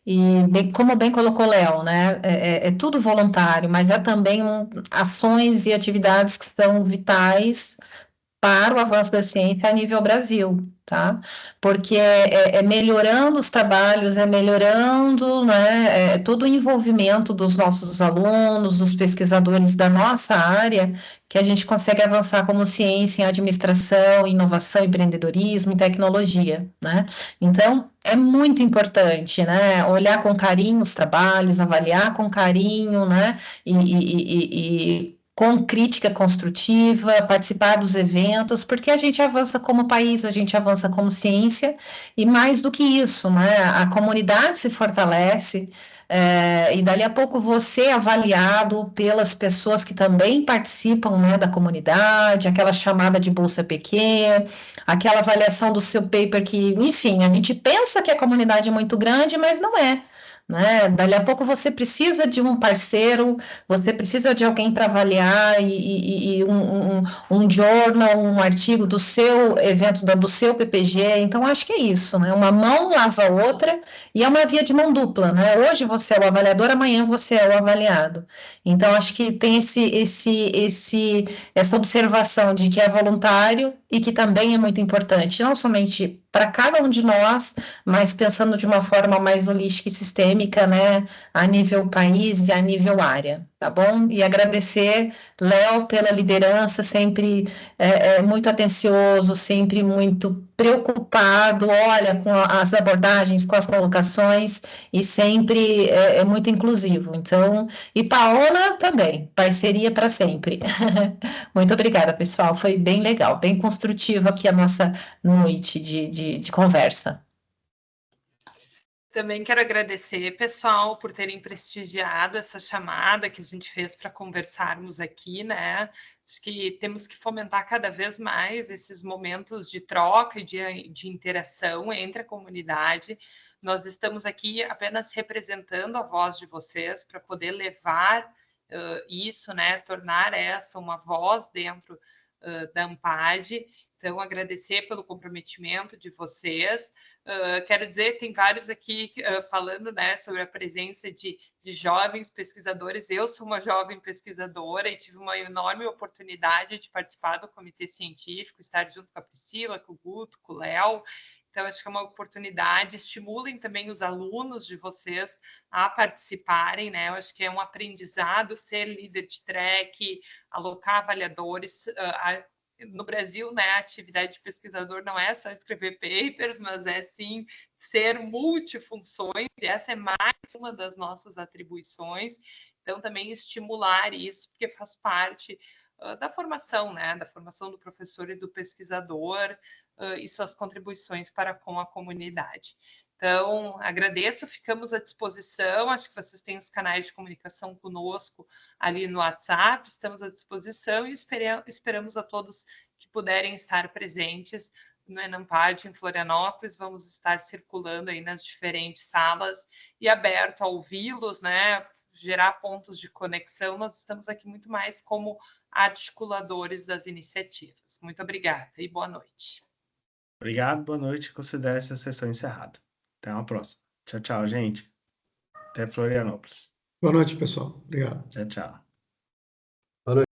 E, como bem colocou o Léo, né? É tudo voluntário, mas é também ações e atividades que são vitais para o avanço da ciência a nível Brasil, tá? Porque é melhorando os trabalhos, é melhorando, né, todo o envolvimento dos nossos alunos, dos pesquisadores da nossa área, que a gente consegue avançar como ciência em administração, inovação, empreendedorismo e tecnologia, né? Então, é muito importante, né, olhar com carinho os trabalhos, avaliar com carinho, né, e com crítica construtiva, participar dos eventos, porque a gente avança como país, a gente avança como ciência, e mais do que isso, né, a comunidade se fortalece, e dali a pouco você é avaliado pelas pessoas que também participam, né, da comunidade, aquela chamada de bolsa PQ, aquela avaliação do seu paper que, enfim, a gente pensa que a comunidade é muito grande, mas não é. Né? Dali a pouco você precisa de um parceiro, você precisa de alguém para avaliar e um journal, um artigo do seu evento, do seu PPG. Então, acho que é isso, né? Uma mão lava a outra e é uma via de mão dupla, né? Hoje você é o avaliador, amanhã você é o avaliado. Então, acho que tem essa observação de que é voluntário e que também é muito importante, não somente para cada um de nós, mas pensando de uma forma mais holística e sistêmica, né, a nível país e a nível área, tá bom? E agradecer, Léo, pela liderança, sempre muito atencioso, sempre muito preocupado, olha, com as abordagens, com as colocações, e sempre muito inclusivo. Então, e Paola também, parceria para sempre. Muito obrigada, pessoal, foi bem legal, bem construtivo aqui a nossa noite de conversa. Também quero agradecer, pessoal, por terem prestigiado essa chamada que a gente fez para conversarmos aqui, né? Acho que temos que fomentar cada vez mais esses momentos de troca e de interação entre a comunidade. Nós estamos aqui apenas representando a voz de vocês para poder levar isso, né? Tornar essa uma voz dentro da AMPAD. Então, agradecer pelo comprometimento de vocês. Quero dizer, tem vários aqui falando, né, sobre a presença de jovens pesquisadores. Eu sou uma jovem pesquisadora e tive uma enorme oportunidade de participar do comitê científico, estar junto com a Priscila, com o Guto, com o Léo. Então, acho que é uma oportunidade. Estimulem também os alunos de vocês a participarem, né? Eu acho que é um aprendizado ser líder de track, alocar avaliadores. No Brasil, né, a atividade de pesquisador não é só escrever papers, mas é sim ser multifunções, e essa é mais uma das nossas atribuições. Então, também estimular isso, porque faz parte da formação, né, da formação do professor e do pesquisador e suas contribuições para com a comunidade. Então, agradeço, ficamos à disposição, acho que vocês têm os canais de comunicação conosco ali no WhatsApp, estamos à disposição e esperamos a todos que puderem estar presentes no ENAMPAD em Florianópolis, vamos estar circulando aí nas diferentes salas e aberto a ouvi-los, né, gerar pontos de conexão, nós estamos aqui muito mais como articuladores das iniciativas. Muito obrigada e boa noite. Obrigado, boa noite. Considero essa sessão encerrada. Até uma próxima. Tchau, tchau, gente. Até Florianópolis. Boa noite, pessoal. Obrigado. Tchau, tchau.